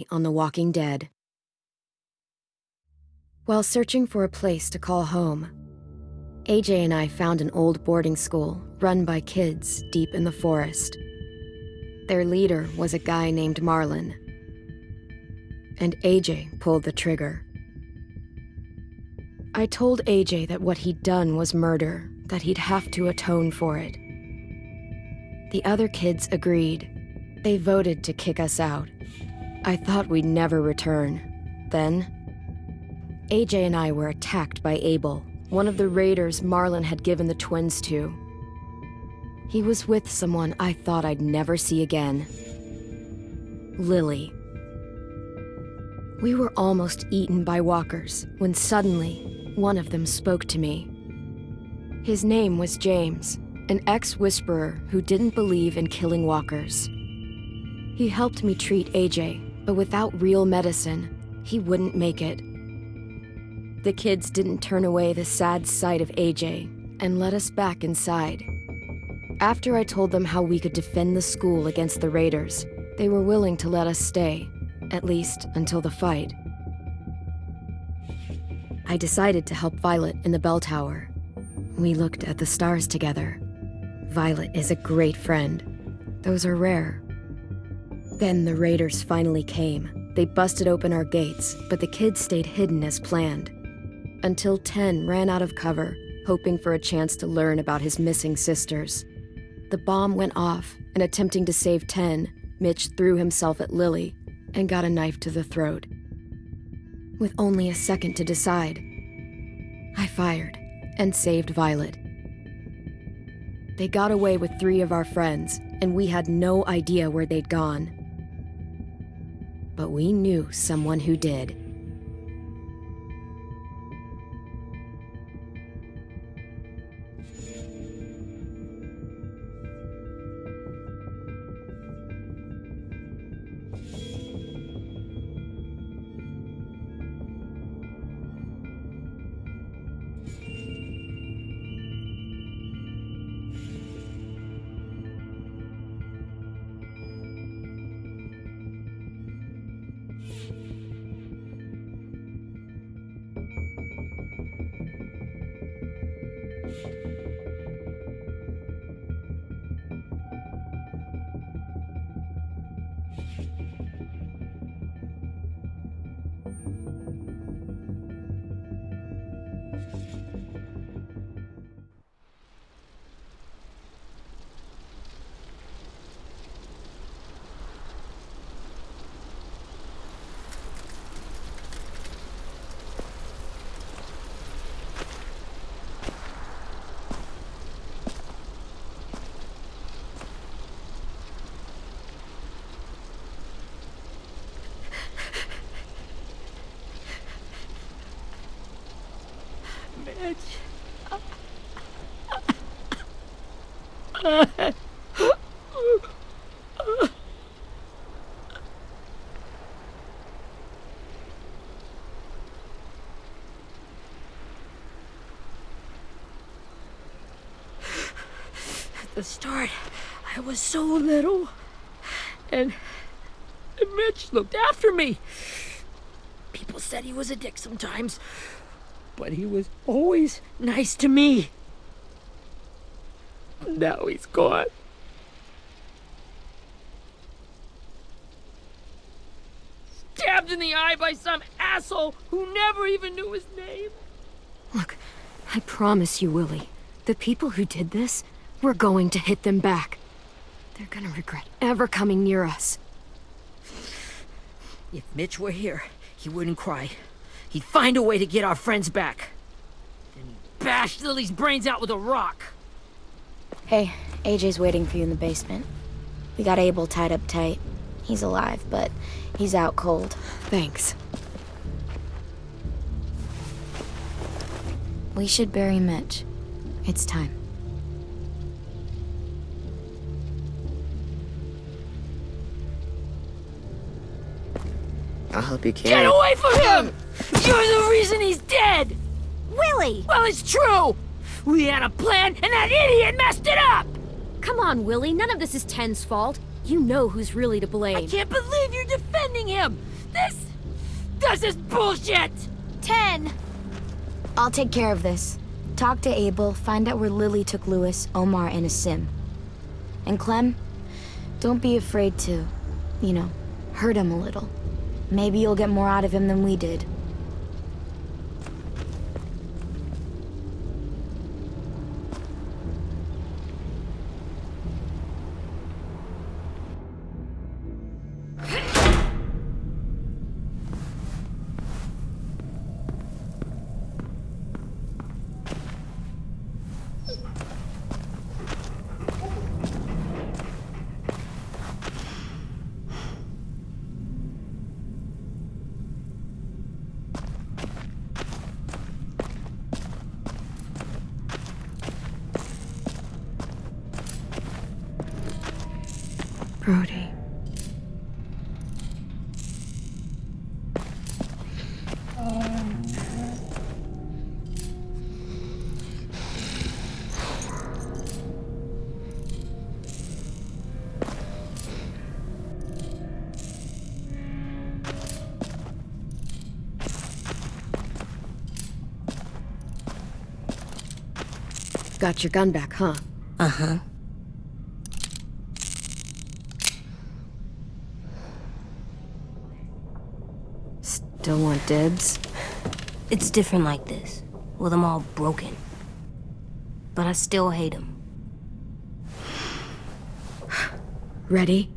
on The Walking Dead. While searching for a place to call home, AJ and I found an old boarding school run by kids deep in the forest. Their leader was a guy named Marlon, and AJ pulled the trigger. I told AJ that what he'd done was murder, that he'd have to atone for it. The other kids agreed. They voted to kick us out. I thought we'd never return. Then, AJ and I were attacked by Abel, one of the raiders Marlon had given the twins to. He was with someone I thought I'd never see again. Lily. We were almost eaten by walkers when suddenly, one of them spoke to me. His name was James, an ex-whisperer who didn't believe in killing walkers. He helped me treat AJ, but without real medicine, he wouldn't make it. The kids didn't turn away the sad sight of AJ and let us back inside. After I told them how we could defend the school against the raiders, they were willing to let us stay, at least until the fight. I decided to help Violet in the bell tower. We looked at the stars together. Violet is a great friend. Those are rare. Then the raiders finally came. They busted open our gates, but the kids stayed hidden as planned. Until 10 ran out of cover, hoping for a chance to learn about his missing sisters. The bomb went off, and attempting to save 10, Mitch threw himself at Lily and got a knife to the throat. With only a second to decide, I fired and saved Violet. They got away with 3 of our friends, and we had no idea where they'd gone. But we knew someone who did. At the start, I was so little, and Mitch looked after me. People said he was a dick sometimes, but he was always nice to me. Now he's gone. Stabbed in the eye by some asshole who never even knew his name. Look, I promise you, Willie, the people who did this, we're going to hit them back. They're gonna regret ever coming near us. If Mitch were here, he wouldn't cry. He'd find a way to get our friends back. Then he'd bash Lily's brains out with a rock. Hey, AJ's waiting for you in the basement. We got Abel tied up tight. He's alive, but he's out cold. Thanks. We should bury Mitch. It's time. I'll help you carry. Get away from him! You're the reason he's dead! Willie! Well, it's true! We had a plan, and that idiot messed it up! Come on, Willie. None of this is Ten's fault. You know who's really to blame. I can't believe you're defending him! This is bullshit! 10! I'll take care of this. Talk to Abel, find out where Lily took Lewis, Omar, and a sim. And Clem, don't be afraid to, hurt him a little. Maybe you'll get more out of him than we did. Brody. Got your gun back, huh? Uh-huh. Still want dibs? It's different like this, with them all broken. But I still hate them. Ready?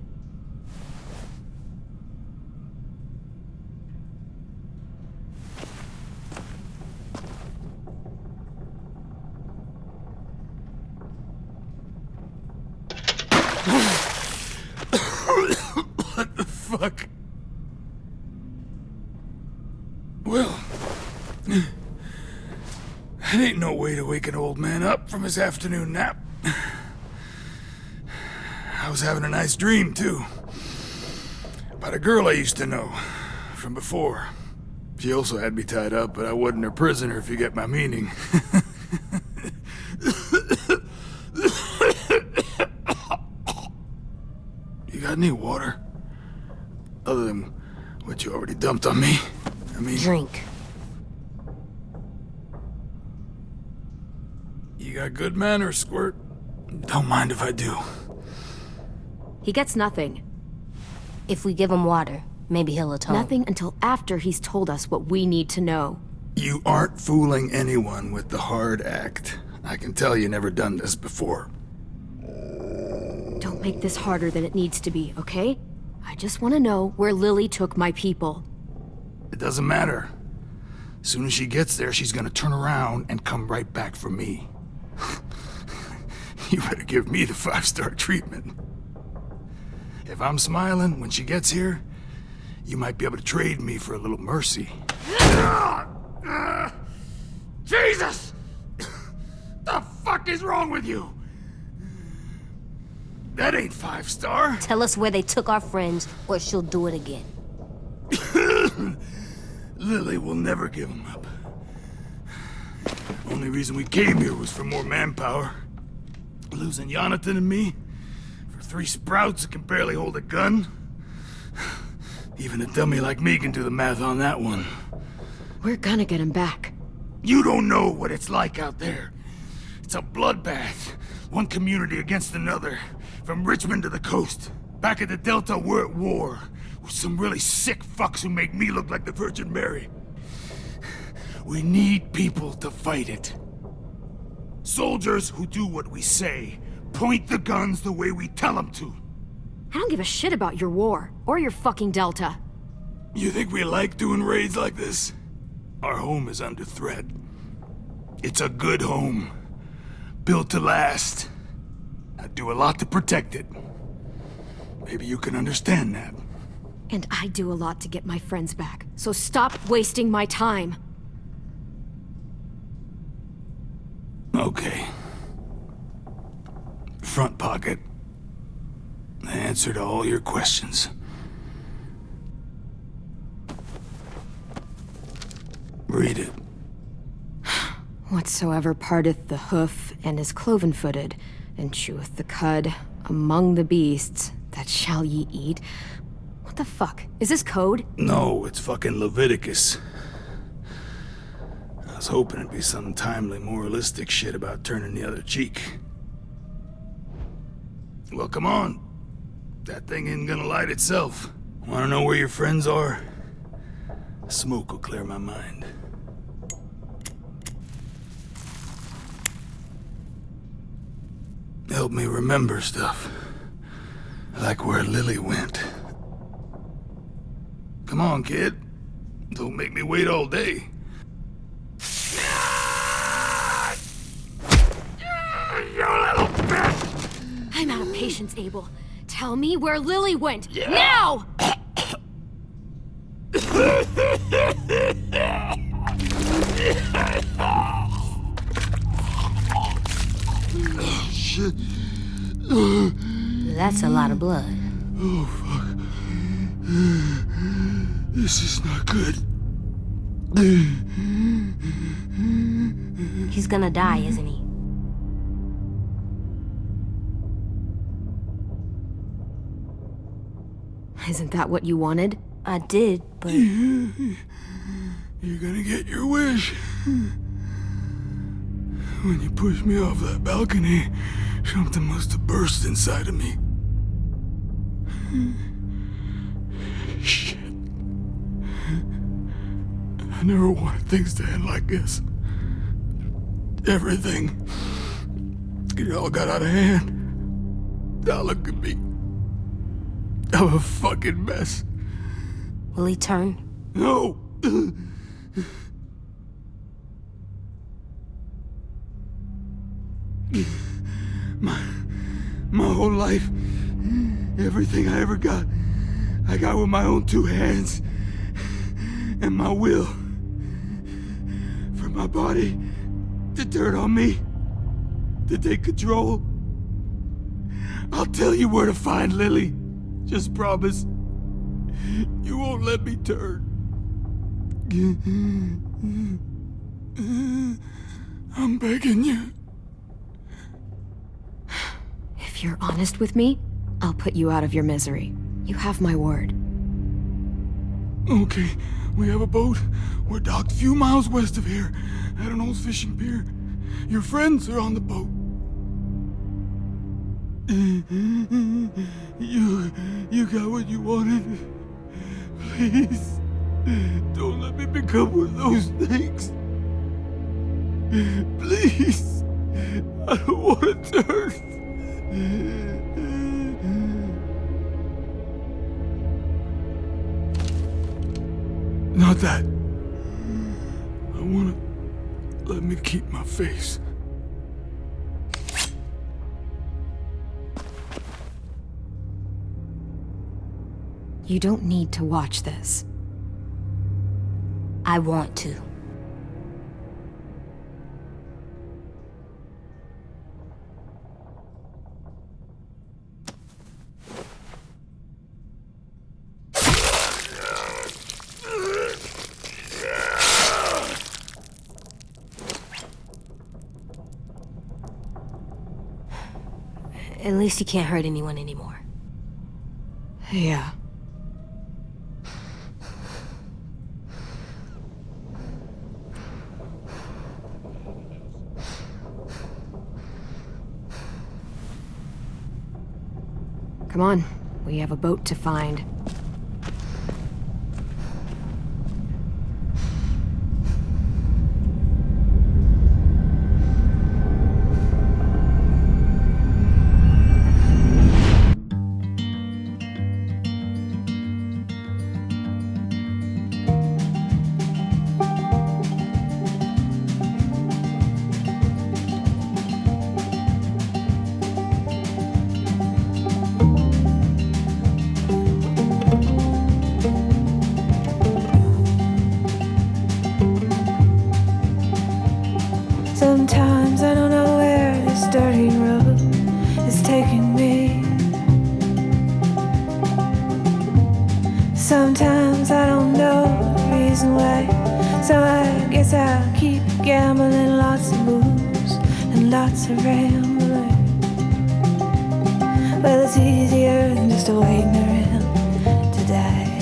What the fuck? Well, that ain't no way to wake an old man up from his afternoon nap. I was having a nice dream, too. About a girl I used to know from before. She also had me tied up, but I wasn't her prisoner, if you get my meaning. You got any water? Other than what you already dumped on me? Drink. You got good manners, Squirt. Don't mind if I do. He gets nothing. If we give him water, maybe he'll atone. Nothing until after he's told us what we need to know. You aren't fooling anyone with the hard act. I can tell you never done this before. Don't make this harder than it needs to be, okay? I just want to know where Lily took my people. It doesn't matter. As soon as she gets there, she's gonna turn around and come right back for me. You better give me the 5-star treatment. If I'm smiling when she gets here, you might be able to trade me for a little mercy. Jesus! The fuck is wrong with you? That ain't 5-star. Tell us where they took our friends, or she'll do it again. Lily will never give him up. Only reason we came here was for more manpower. Losing Jonathan and me for 3 sprouts that can barely hold a gun. Even a dummy like me can do the math on that one. We're gonna get him back. You don't know what it's like out there. It's a bloodbath. One community against another. From Richmond to the coast. Back at the Delta, we're at war. With some really sick fucks who make me look like the Virgin Mary. We need people to fight it. Soldiers who do what we say. Point the guns the way we tell them to. I don't give a shit about your war, or your fucking Delta. You think we like doing raids like this? Our home is under threat. It's a good home. Built to last. I do a lot to protect it. Maybe you can understand that. And I do a lot to get my friends back, so stop wasting my time. Okay. Front pocket. The answer to all your questions. Read it. Whatsoever parteth the hoof and is cloven-footed, and cheweth the cud among the beasts, That shall ye eat? What the fuck? Is this code? No, it's fucking Leviticus. I was hoping it'd be some timely, moralistic shit about turning the other cheek. Well, come on. That thing ain't gonna light itself. Wanna know where your friends are? Smoke will clear my mind. Help me remember stuff. Like where Lily went. Come on, kid. Don't make me wait all day. You little bitch! I'm out of patience, Abel. Tell me where Lily went. Yeah. Now! Shit. That's a lot of blood. Oh, fuck. This is not good. He's gonna die, isn't he? Isn't that what you wanted? I did, but... You're gonna get your wish. When you pushed me off that balcony, something must have burst inside of me. Shit. I never wanted things to end like this. Everything. It all got out of hand. Now look at me. I'm a fucking mess. Will he turn? No! My whole life, everything I ever got, I got with my own two hands and my will. For my body to turn on me, to take control. I'll tell you where to find Lily. Just promise you won't let me turn. I'm begging you. If you're honest with me, I'll put you out of your misery. You have my word. Okay, we have a boat. We're docked a few miles west of here, at an old fishing pier. Your friends are on the boat. You got what you wanted. Please, don't let me become one of those things. Please, I don't want to turn. Not that. I want to let me keep my face. You don't need to watch this. I want to. At least he can't hurt anyone anymore. Yeah. Come on, we have a boat to find. Sometimes I don't know where this dirty road is taking me. Sometimes I don't know the reason why, so I guess I'll keep gambling. Lots of moves and lots of rambling. Well, it's easier than just waiting around to die.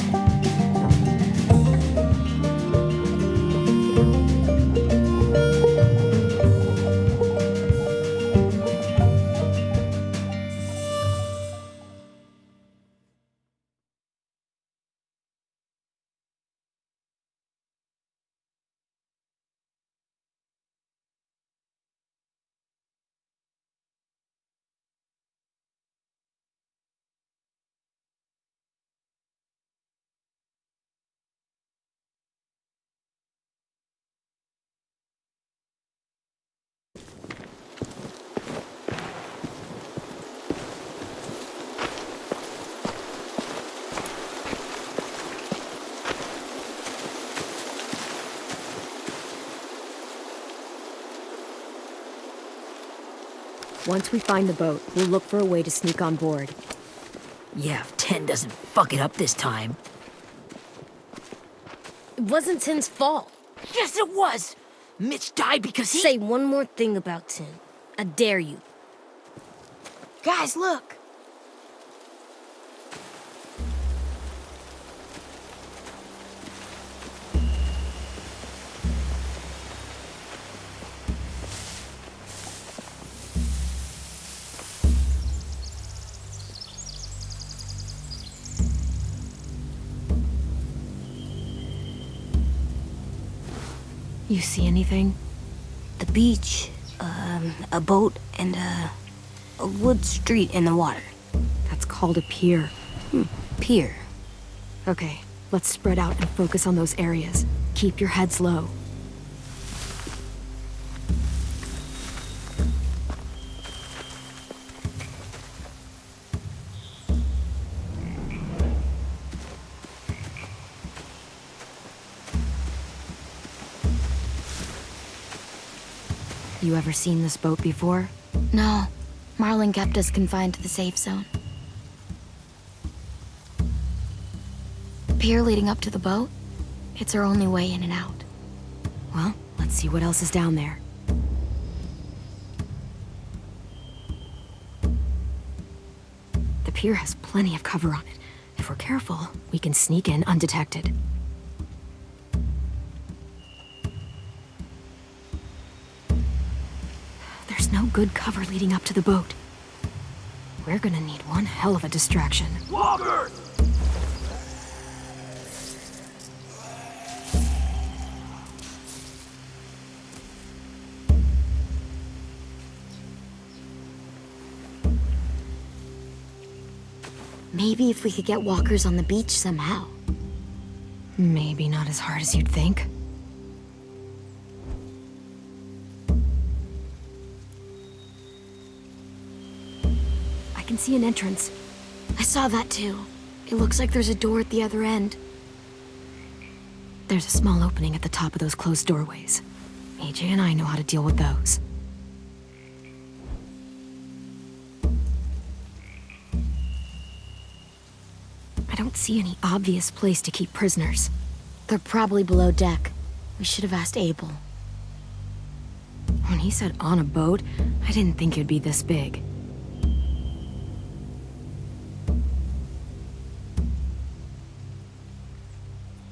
Once we find the boat, we'll look for a way to sneak on board. Yeah, if 10 doesn't fuck it up this time. It wasn't Tin's fault. Yes, it was! Mitch died because he— Say one more thing about Tin. I dare you. Guys, look! You see anything? The beach, a boat, and a wood street in the water. That's called a pier. Pier. Okay, let's spread out and focus on those areas. Keep your heads low. You ever seen this boat before? No, Marlin kept us confined to the safe zone. The pier leading up to the boat? It's our only way in and out. Well, let's see what else is down there. The pier has plenty of cover on it. If we're careful, we can sneak in undetected. There's no good cover leading up to the boat. We're gonna need one hell of a distraction. Walker! Maybe if we could get walkers on the beach somehow. Maybe not as hard as you'd think. I can see an entrance. I saw that too. It looks like there's a door at the other end. There's a small opening at the top of those closed doorways. AJ and I know how to deal with those. I don't see any obvious place to keep prisoners. They're probably below deck. We should have asked Abel. When he said on a boat, I didn't think it'd be this big.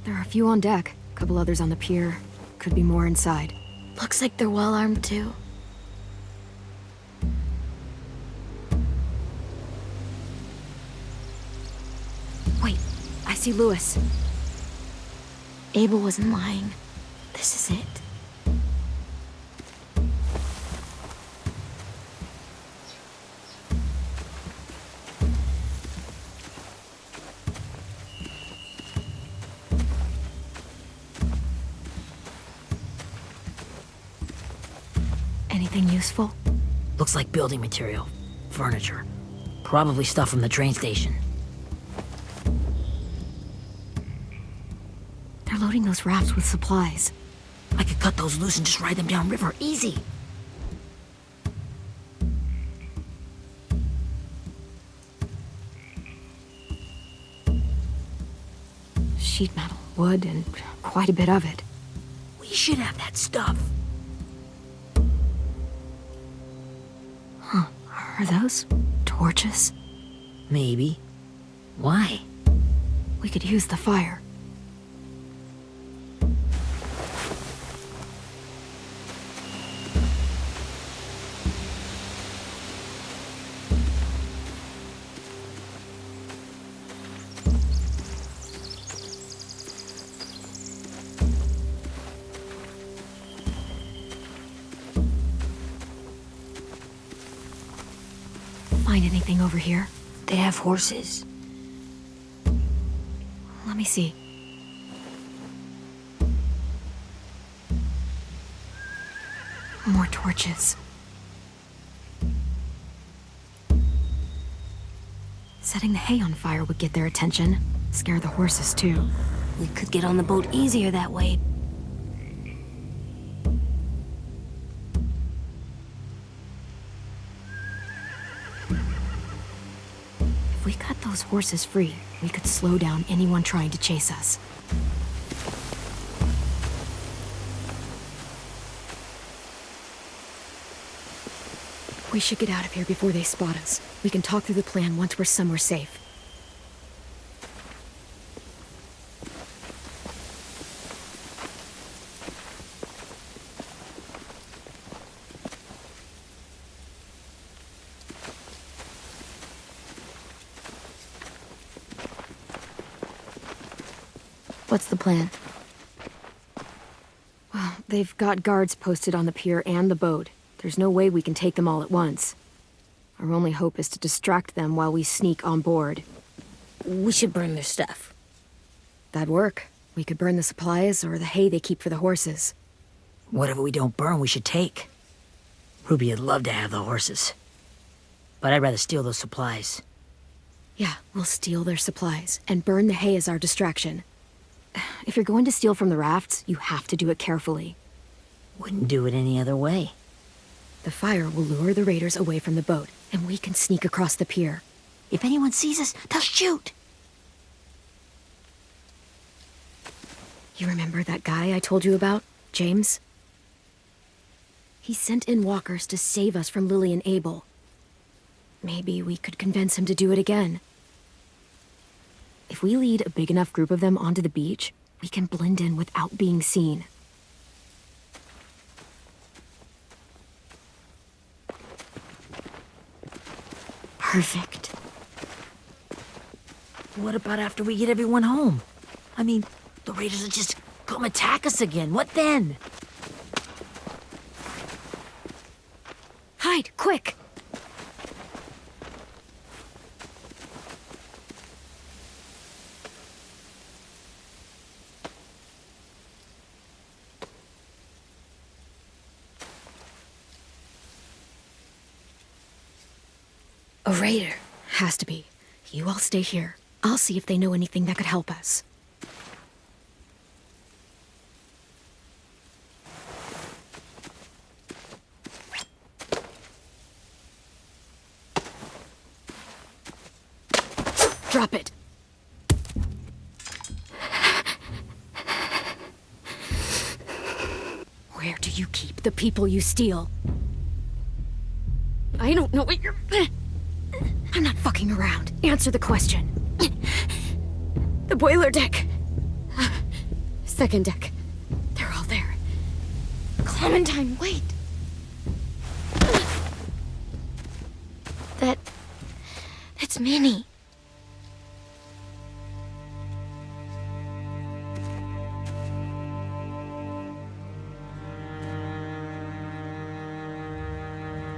There are a few on deck, a couple others on the pier. Could be more inside. Looks like they're well armed too. Wait, I see Lewis. Abel wasn't lying. This is it. Anything useful? Looks like building material. Furniture. Probably stuff from the train station. They're loading those rafts with supplies. I could cut those loose and just ride them downriver. Easy. Sheet metal, wood, and quite a bit of it. We should have that stuff. Are those torches? Maybe. Why? We could use the fire. Find anything over here? They have horses. Let me see. More torches. Setting the hay on fire would get their attention. Scare the horses, too. We could get on the boat easier that way. If we cut those horses free, we could slow down anyone trying to chase us. We should get out of here before they spot us. We can talk through the plan once we're somewhere safe. What's the plan? Well, they've got guards posted on the pier and the boat. There's no way we can take them all at once. Our only hope is to distract them while we sneak on board. We should burn their stuff. That'd work. We could burn the supplies or the hay they keep for the horses. Whatever we don't burn, we should take. Ruby would love to have the horses. But I'd rather steal those supplies. Yeah, we'll steal their supplies and burn the hay as our distraction. If you're going to steal from the rafts, you have to do it carefully. Wouldn't do it any other way. The fire will lure the raiders away from the boat, and we can sneak across the pier. If anyone sees us, they'll shoot. You remember that guy I told you about, James? He sent in walkers to save us from Lily and Abel. Maybe we could convince him to do it again. If we lead a big enough group of them onto the beach, we can blend in without being seen. Perfect. What about after we get everyone home? I mean, the raiders will just come attack us again. What then? Hide, quick! A raider. Has to be. You all stay here. I'll see if they know anything that could help us. Drop it. Where do you keep the people you steal? I don't know what you're... I'm not fucking around. Answer the question. The boiler deck. Second deck. They're all there. Clementine, wait. That's Minnie.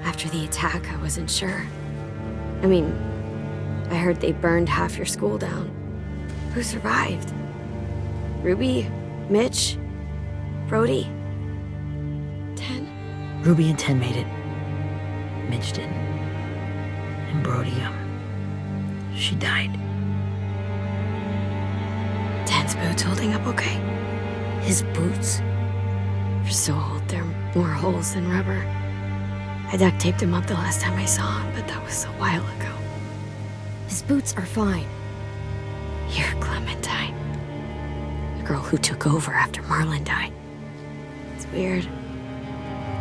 After the attack, I wasn't sure. I mean, I heard they burned half your school down. Who survived? Ruby? Mitch? Brody? 10? Ruby and 10 made it. Mitch didn't. And Brody, she died. 10's boots holding up okay? His boots? They're so old, there are more holes than rubber. I duct taped him up the last time I saw him, but that was a while ago. His boots are fine. You're Clementine. The girl who took over after Marlon died. It's weird.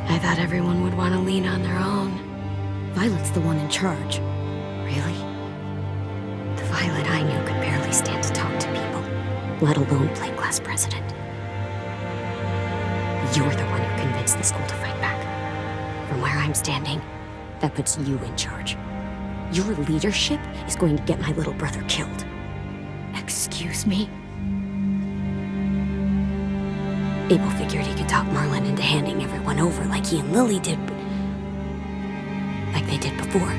I thought everyone would want to lean on their own. Violet's the one in charge. Really? Violet I knew could barely stand to talk to people, let alone play class president. You're the one who convinced the school to fight back. From where I'm standing, that puts you in charge. Your leadership is going to get my little brother killed. Excuse me? Abel figured he could talk Marlon into handing everyone over like he and Lily did, but like they did before.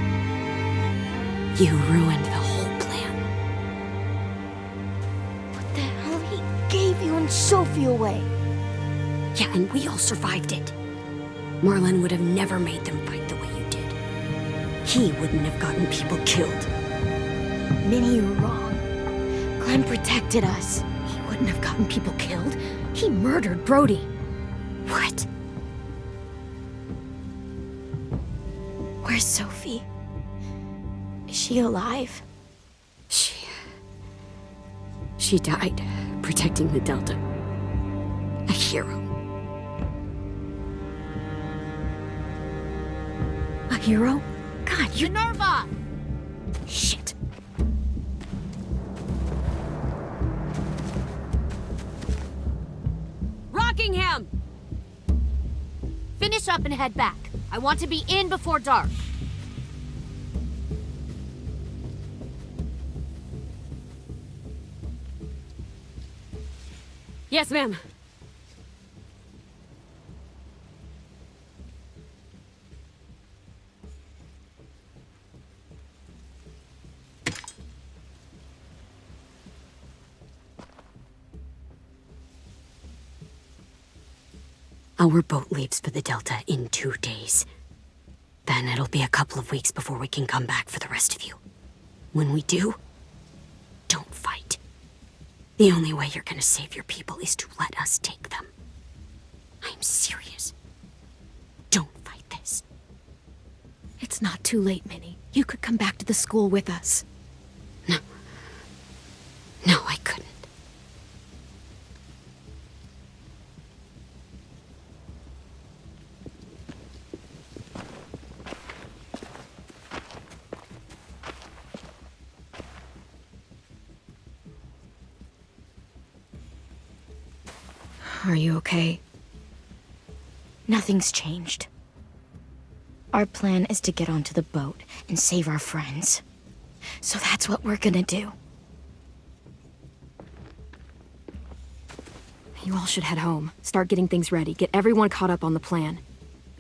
You ruined the whole plan. What the hell? He gave you and Sophie away. Yeah, and we all survived it. Marlon would have never made them fight the way you did. He wouldn't have gotten people killed. Minnie, you're wrong. Clem protected us. He wouldn't have gotten people killed. He murdered Brody. What? Where's Sophie? Is she alive? She died protecting the Delta. A hero. A hero? God, you... Minerva! Shit. Rockingham! Finish up and head back. I want to be in before dark. Yes, ma'am. Our boat leaves for the Delta in 2 days. Then it'll be a couple of weeks before we can come back for the rest of you. When we do, don't fight. The only way you're gonna save your people is to let us take them. I'm serious. Don't fight this. It's not too late, Minnie. You could come back to the school with us. No. No, I couldn't. Are you okay? Nothing's changed. Our plan is to get onto the boat and save our friends. So that's what we're gonna do. You all should head home. Start getting things ready. Get everyone caught up on the plan.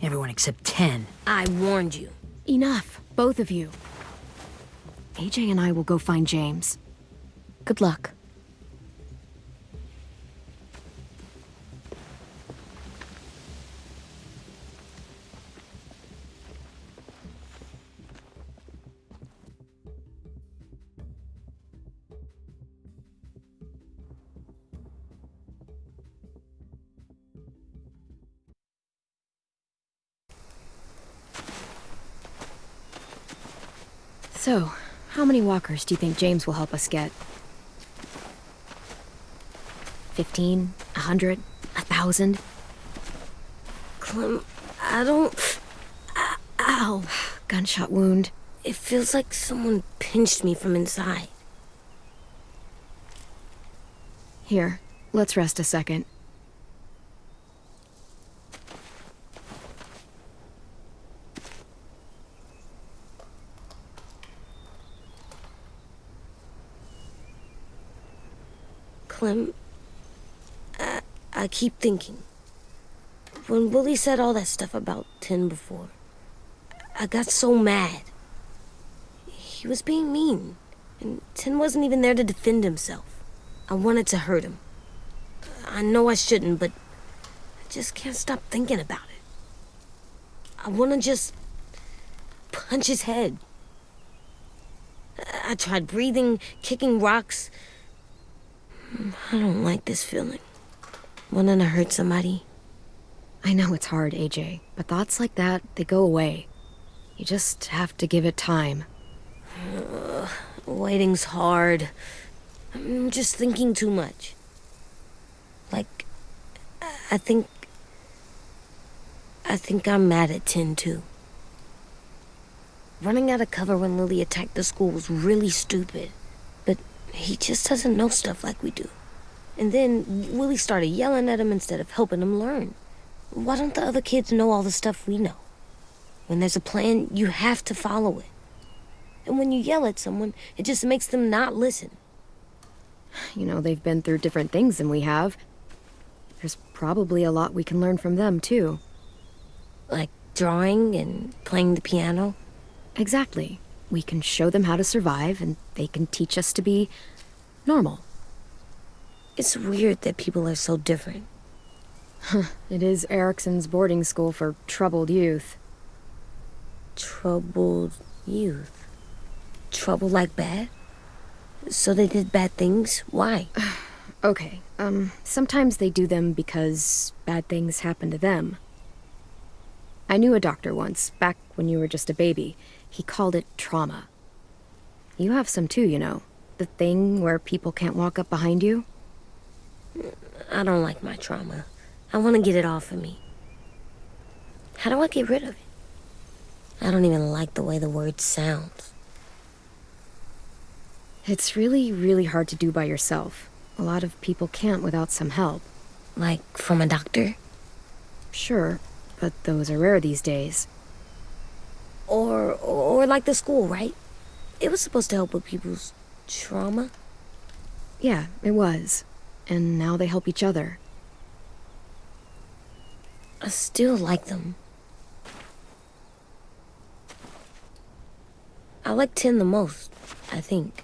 Everyone except 10. I warned you. Enough, both of you. AJ and I will go find James. Good luck. So, how many walkers do you think James will help us get? 15? 100? 1,000? Clem, I don't... Ow. Gunshot wound. It feels like someone pinched me from inside. Here, let's rest a second. Clem, I keep thinking. When Willie said all that stuff about 10 before, I got so mad. He was being mean, and 10 wasn't even there to defend himself. I wanted to hurt him. I know I shouldn't, but I just can't stop thinking about it. I want to just punch his head. I tried breathing, kicking rocks. I don't like this feeling. Wanting to hurt somebody. I know it's hard, AJ, but thoughts like that, they go away. You just have to give it time. Waiting's hard. I'm just thinking too much. Like, I think I'm mad at 10 too. Running out of cover when Lily attacked the school was really stupid. He just doesn't know stuff like we do. And then Willie started yelling at him instead of helping him learn. Why don't the other kids know all the stuff we know? When there's a plan, you have to follow it. And when you yell at someone, it just makes them not listen. You know, they've been through different things than we have. There's probably a lot we can learn from them, too. Like drawing and playing the piano. Exactly. We can show them how to survive, and they can teach us to be normal. It's weird that people are so different. It is Erickson's boarding school for troubled youth. Troubled youth? Trouble like bad? So they did bad things? Why? Okay, sometimes they do them because bad things happen to them. I knew a doctor once, back when you were just a baby. He called it trauma. You have some too, you know. The thing where people can't walk up behind you. I don't like my trauma. I want to get it off of me. How do I get rid of it? I don't even like the way the word sounds. It's really, really hard to do by yourself. A lot of people can't without some help. Like from a doctor? Sure, but those are rare these days. Or like the school, right? It was supposed to help with people's trauma. Yeah, it was. And now they help each other. I still like them. I like Tin the most, I think.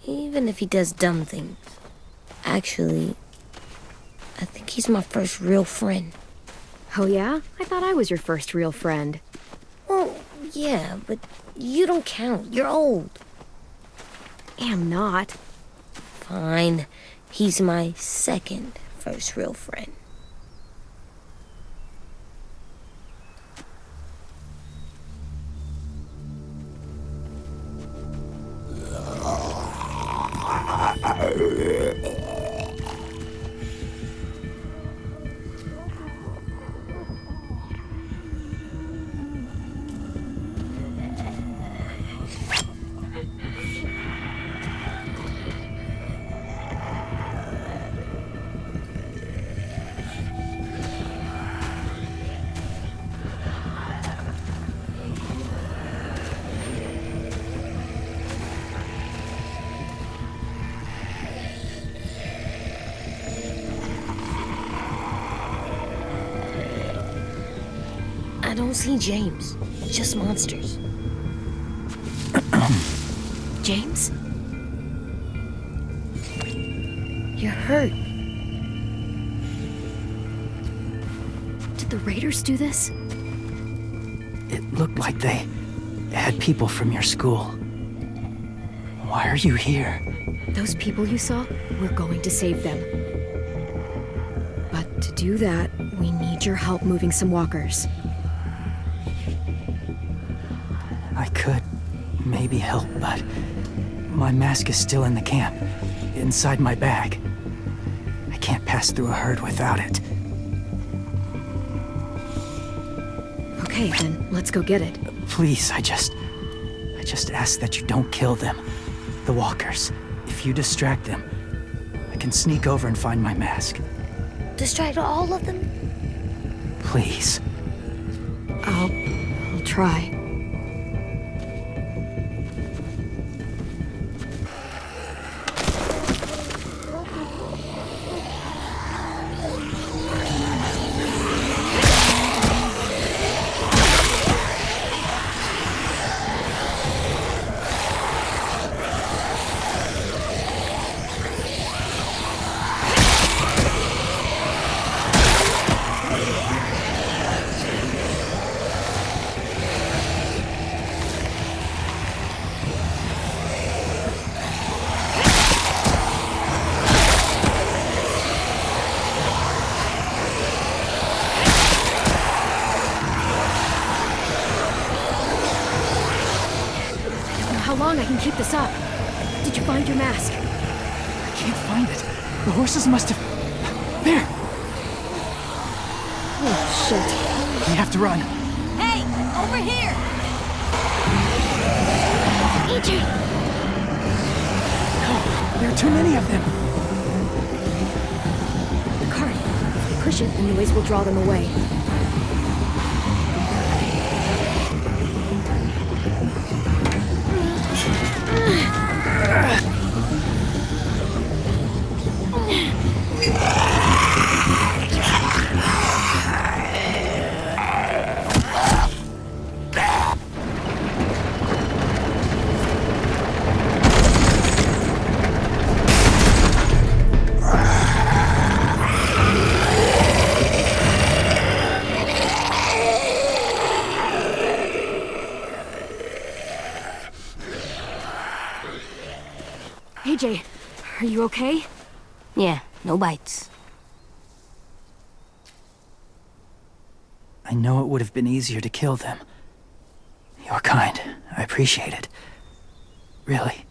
Even if he does dumb things. Actually, I think he's my first real friend. Oh yeah? I thought I was your first real friend. Well, yeah, but you don't count. You're old. Am not. Fine. He's my second first real friend. I don't see James, just monsters. James? You're hurt. Did the Raiders do this? It looked like they had people from your school. Why are you here? Those people you saw, we're going to save them. But to do that, we need your help moving some walkers. I could maybe help, but my mask is still in the camp, inside my bag. I can't pass through a herd without it. Okay, then let's go get it. Please, I just ask that you don't kill them. The walkers. If you distract them, I can sneak over and find my mask. Distract all of them? Please. I'll try. How long I can keep this up? Did you find your mask? I can't find it. The horses must have... There! Oh, shit. We have to run. Hey, over here! AJ! No, There are too many of them. The cart. If we push it, the noise will draw them away. AJ, are you okay? Yeah, no bites. I know it would have been easier to kill them. You're kind. I appreciate it. Really.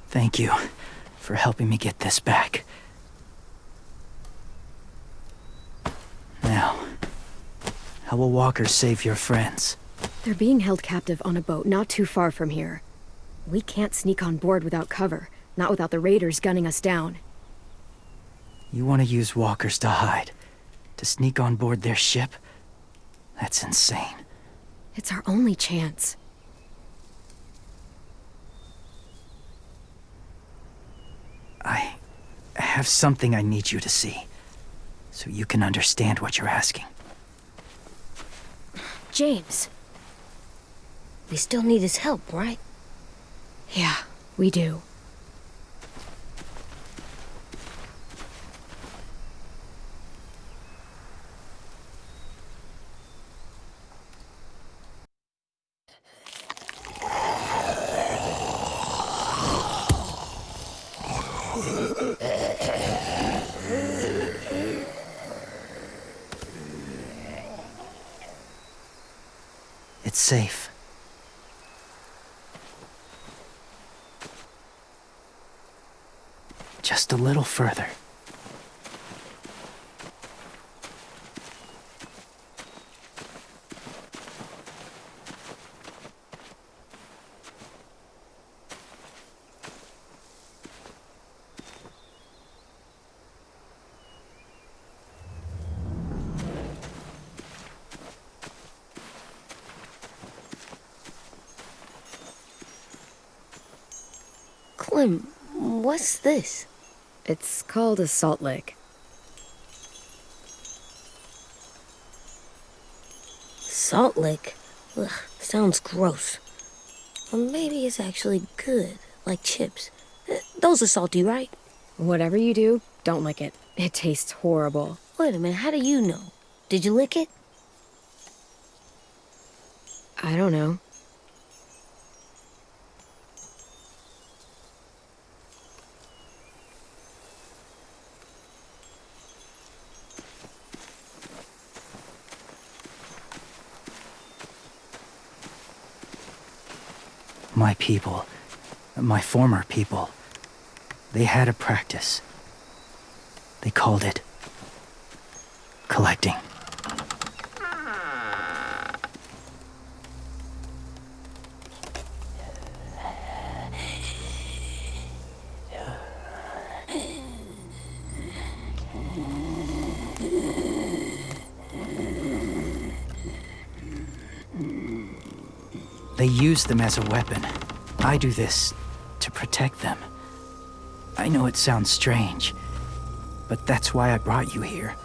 Thank you for helping me get this back. Now, how will walkers save your friends? They're being held captive on a boat not too far from here. We can't sneak on board without cover, not without the raiders gunning us down. You want to use walkers to hide? To sneak on board their ship? That's insane. It's our only chance. I have something I need you to see, so you can understand what you're asking. James. We still need his help, right? Yeah, we do. It's safe. Just a little further. Clem, what's this? It's called a salt lick. Salt lick? Ugh, sounds gross. Or maybe it's actually good, like chips. Those are salty, right? Whatever you do, don't lick it. It tastes horrible. Wait a minute, how do you know? Did you lick it? I don't know. My people, my former people, they had a practice. They called it collecting. They use them as a weapon. I do this to protect them. I know it sounds strange, but that's why I brought you here.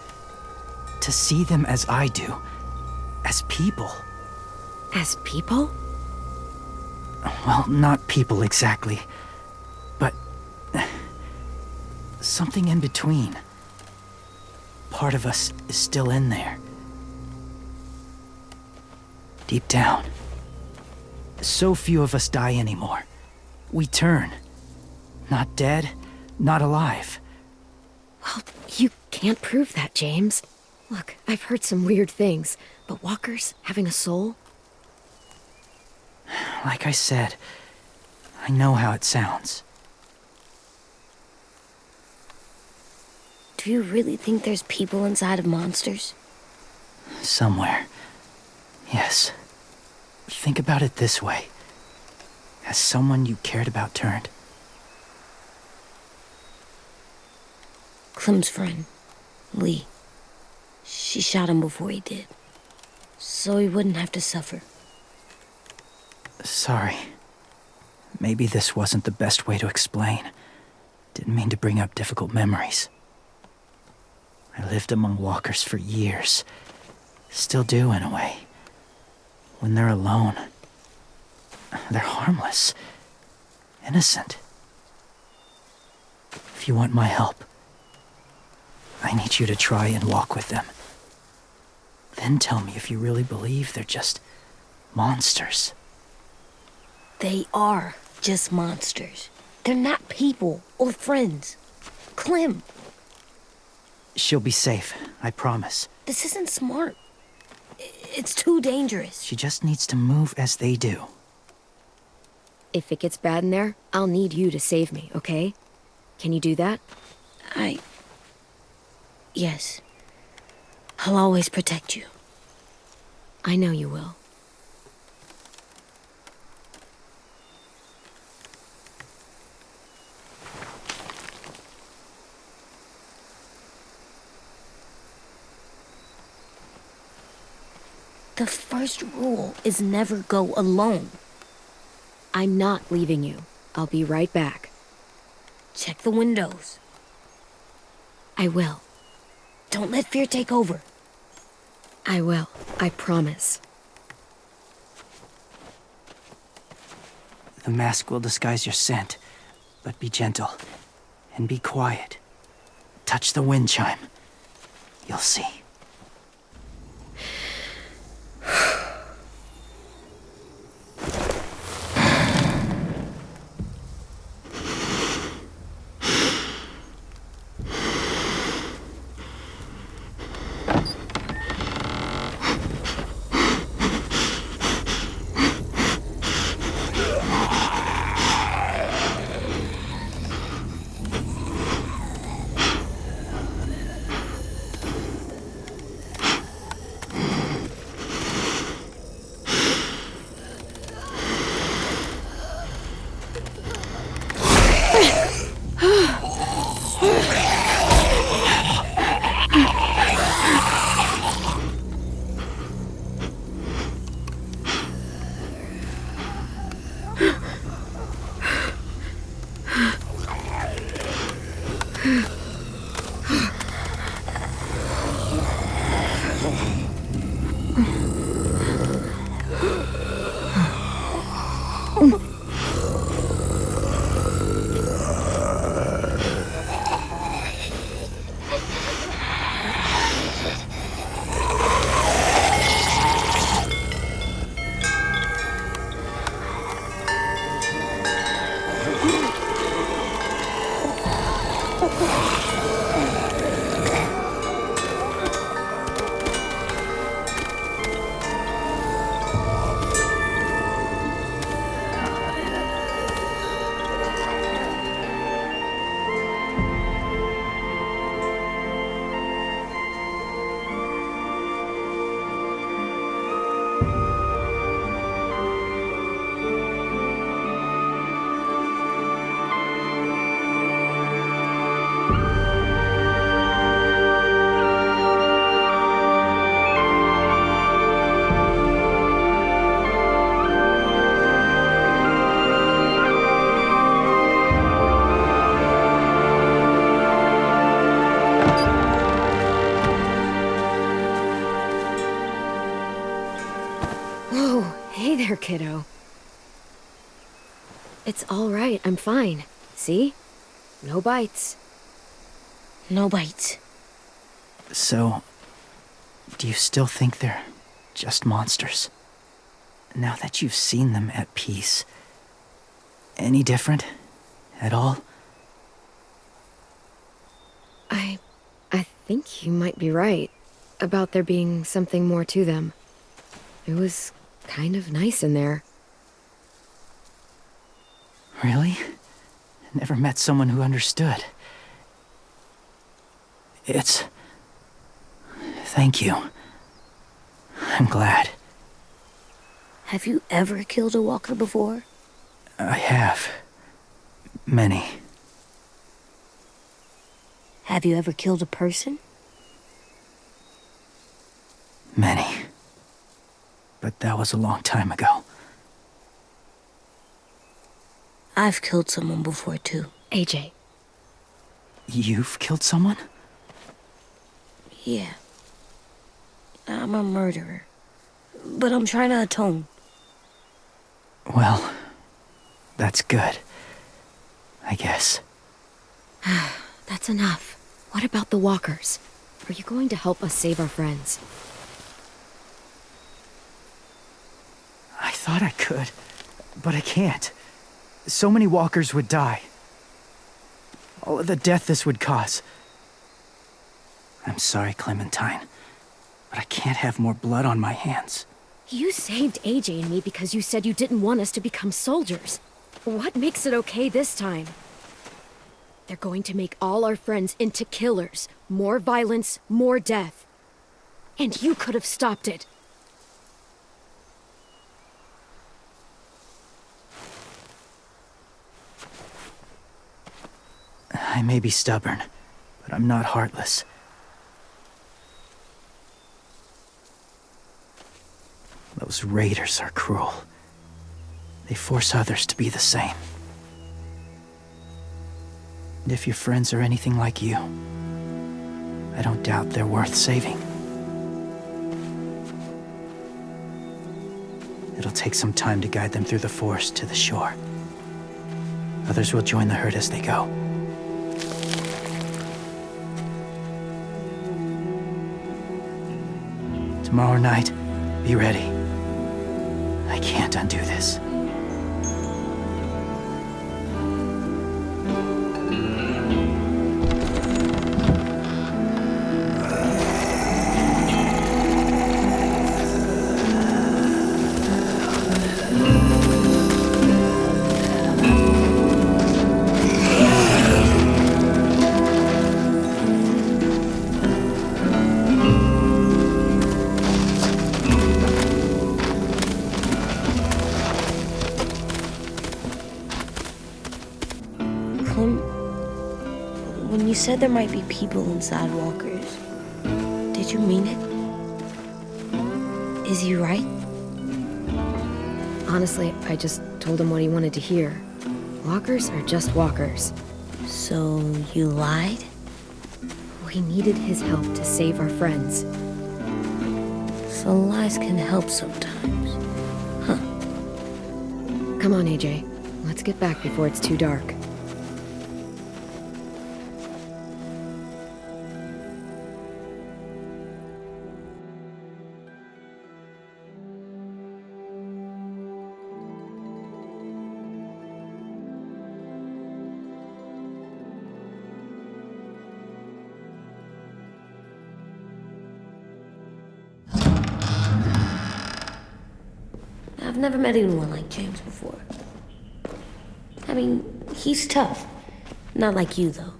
To see them as I do, as people. As people? Well, not people exactly, but something in between. Part of us is still in there. Deep down. So few of us die anymore. We turn. Not dead, not alive. Well, you can't prove that, James. Look, I've heard some weird things, but walkers having a soul? Like I said, I know how it sounds. Do you really think there's people inside of monsters? Somewhere. Yes. Think about it this way. Has someone you cared about turned? Clem's friend, Lee. She shot him before he did, so he wouldn't have to suffer. Sorry. Maybe this wasn't the best way to explain. Didn't mean to bring up difficult memories. I lived among walkers for years. Still do, in a way. When they're alone, they're harmless. Innocent. If you want my help, I need you to try and walk with them. Then tell me if you really believe they're just monsters. They are just monsters. They're not people or friends. Clem, She'll be safe, I promise. this isn't smart. It's too dangerous. She just needs to move as they do. If it gets bad in there, I'll need you to save me, okay? Can you do that? Yes. I'll always protect you. I know you will. The first rule is never go alone. I'm not leaving you. I'll be right back. Check the windows. I will. Don't let fear take over. I will. I promise. The mask will disguise your scent, but be gentle and be quiet. Touch the wind chime. You'll see. Kiddo. It's all right. I'm fine. See? No bites. No bites. So, do you still think they're just monsters? Now that you've seen them at peace, any different at all? I think you might be right about there being something more to them. It was kind of nice in there. Really? Never met someone who understood. It's... Thank you. I'm glad. Have you ever killed a walker before? I have. Many. Have you ever killed a person? Many. But that was a long time ago. I've killed someone before, too. AJ, You've killed someone? Yeah. I'm a murderer. But I'm trying to atone. Well, that's good. I guess. that's enough. What about the walkers? Are you going to help us save our friends? I thought I could, but I can't. So many walkers would die. All of the death this would cause. I'm sorry, Clementine, but I can't have more blood on my hands. You saved AJ and me because you said you didn't want us to become soldiers. What makes it okay this time? They're going to make all our friends into killers. More violence, more death. And you could have stopped it. I may be stubborn, but I'm not heartless. Those raiders are cruel. They force others to be the same. And if your friends are anything like you, I don't doubt they're worth saving. It'll take some time to guide them through the forest to the shore. Others will join the herd as they go. Tomorrow night, be ready. I can't undo this. When you said there might be people inside walkers, did you mean it? Is he right? Honestly, I just told him what he wanted to hear. Walkers are just walkers. So you lied? We needed his help to save our friends. So lies can help sometimes. Huh. Come on, AJ. Let's get back before it's too dark. I've never met anyone like James before. I mean, he's tough. Not like you, though.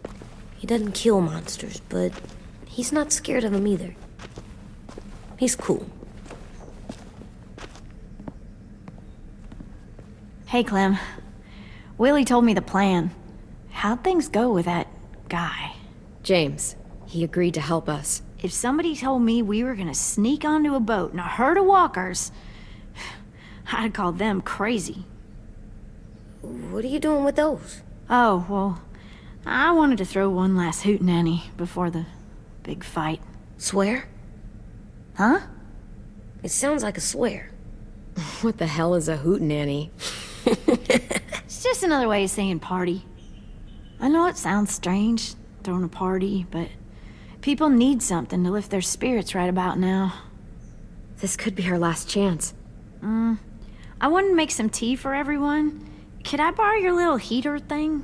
He doesn't kill monsters, but he's not scared of them either. He's cool. Hey, Clem. Willie told me the plan. How'd things go with that guy? James, he agreed to help us. If somebody told me we were gonna sneak onto a boat in a herd of walkers, I'd call them crazy. What are you doing with those? Oh, well, I wanted to throw one last hootenanny before the big fight. Swear? Huh? It sounds like a swear. What the hell is a hootenanny? It's just another way of saying party. I know it sounds strange, throwing a party, but people need something to lift their spirits right about now. This could be our last chance. I wanted to make some tea for everyone. Could I borrow your little heater thing?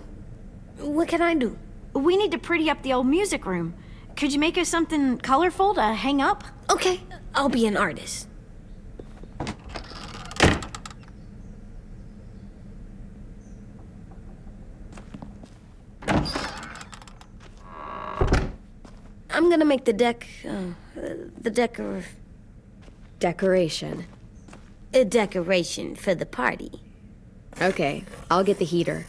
What can I do? We need to pretty up the old music room. Could you make us something colorful to hang up? Okay, I'll be an artist. I'm gonna make the Decoration. a decoration for the party. Okay, I'll get the heater.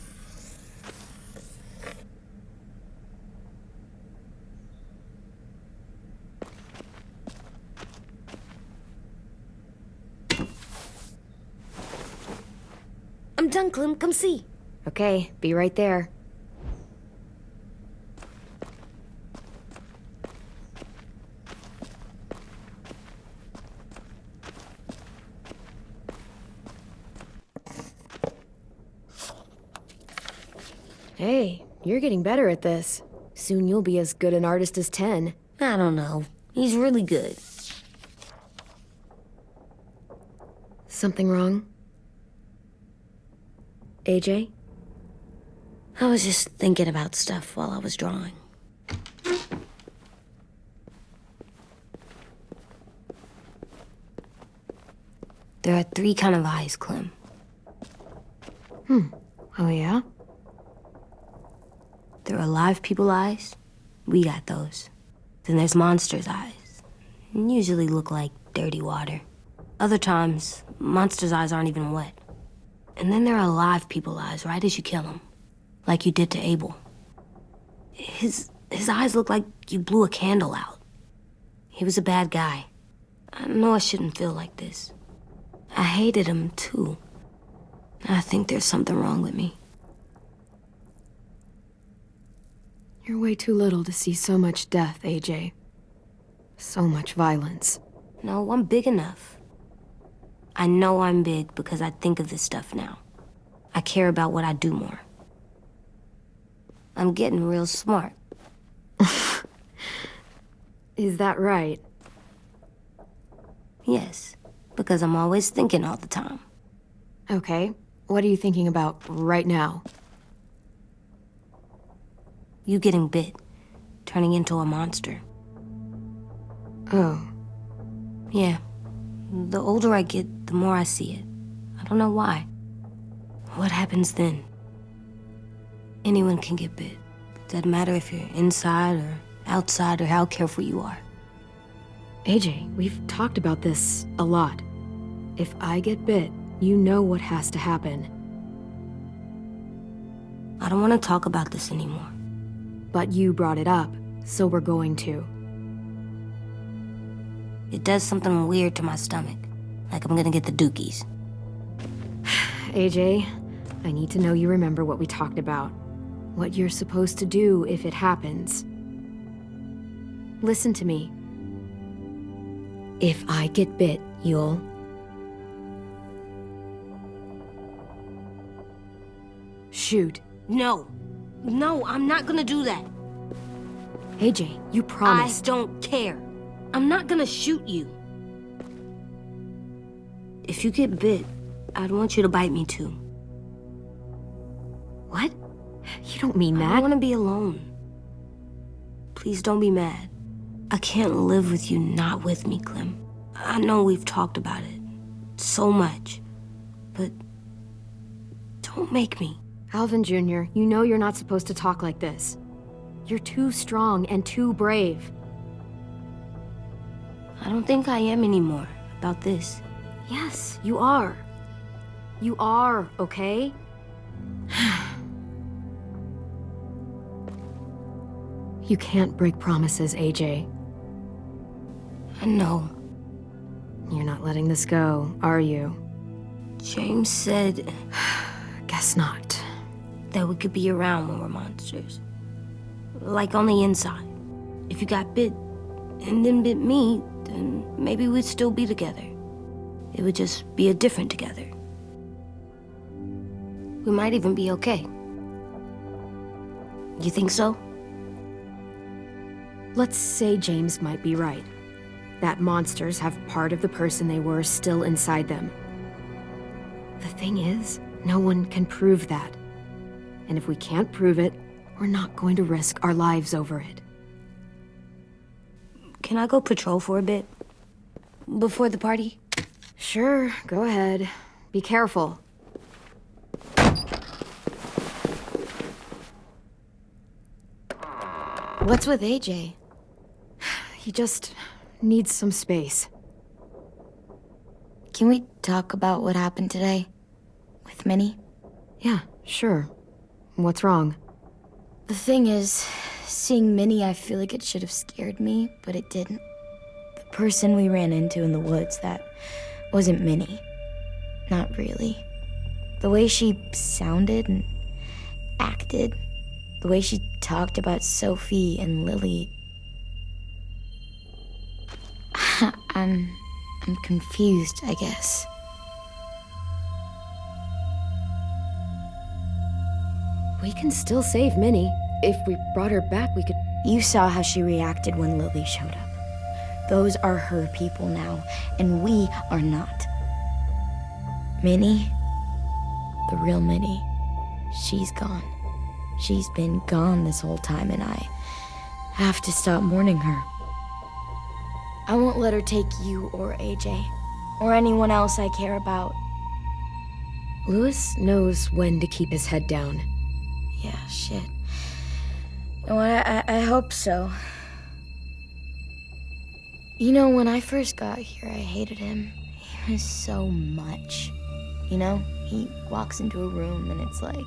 I'm done, Clem. Come see. Okay, be right there. Hey, you're getting better at this. Soon you'll be as good an artist as 10. I don't know. He's really good. Something wrong? AJ? I was just thinking about stuff while I was drawing. There are 3 kind of eyes, Clem. Oh yeah? There are live people eyes. We got those. Then there's monsters' eyes. Usually look like dirty water. Other times, monsters' eyes aren't even wet. And then there are live people eyes right as you kill them. Like you did to Abel. His eyes look like you blew a candle out. He was a bad guy. I know I shouldn't feel like this. I hated him, too. I think there's something wrong with me. You're way too little to see so much death, AJ. So much violence. No, I'm big enough. I know I'm big because I think of this stuff now. I care about what I do more. I'm getting real smart. Is that right? Yes, because I'm always thinking all the time. Okay, what are you thinking about right now? You getting bit, turning into a monster. Oh. Yeah. The older I get, the more I see it. I don't know why. What happens then? Anyone can get bit. Doesn't matter if you're inside or outside or how careful you are. AJ, we've talked about this a lot. If I get bit, you know what has to happen. I don't want to talk about this anymore. But you brought it up, so we're going to. It does something weird to my stomach. Like I'm gonna get the dookies. AJ, I need to know you remember what we talked about. What you're supposed to do if it happens. Listen to me. If I get bit, you'll... shoot. No. No, I'm not gonna do that. AJ, you promised. I don't care. I'm not gonna shoot you. If you get bit, I'd want you to bite me too. What? You don't mean I that. don't want to be alone. Please don't be mad. I can't live with you not with me, Clem. I know we've talked about it so much, but don't make me. Alvin Jr., you know you're not supposed to talk like this. You're too strong and too brave. I don't think I am anymore about this. Yes, you are. You are, okay? You can't break promises, AJ. I know. You're not letting this go, are you? James said Guess not. that we could be around when we're monsters. Like on the inside. If you got bit and then bit me, then maybe we'd still be together. It would just be a different together. We might even be okay. You think so? Let's say James might be right. That monsters have part of the person they were still inside them. The thing is, no one can prove that. And if we can't prove it, we're not going to risk our lives over it. Can I go patrol for a bit? Before the party? Sure, go ahead. Be careful. What's with AJ? He just needs some space. Can we talk about what happened today? With Minnie? Yeah, sure. What's wrong? The thing is, seeing Minnie, I feel like it should have scared me, but it didn't. The person we ran into in the woods, that wasn't Minnie. Not really. The way she sounded and acted, the way she talked about Sophie and Lily. I'm confused, I guess. We can still save Minnie. If we brought her back, we could... You saw how she reacted when Lily showed up. Those are her people now, and we are not. Minnie, the real Minnie, she's gone. She's been gone this whole time, and I have to stop mourning her. I won't let her take you or AJ, or anyone else I care about. Louis knows when to keep his head down. Yeah, shit. You know what, I hope so. You know, when I first got here, I hated him. He was so much. You know, he walks into a room and it's like,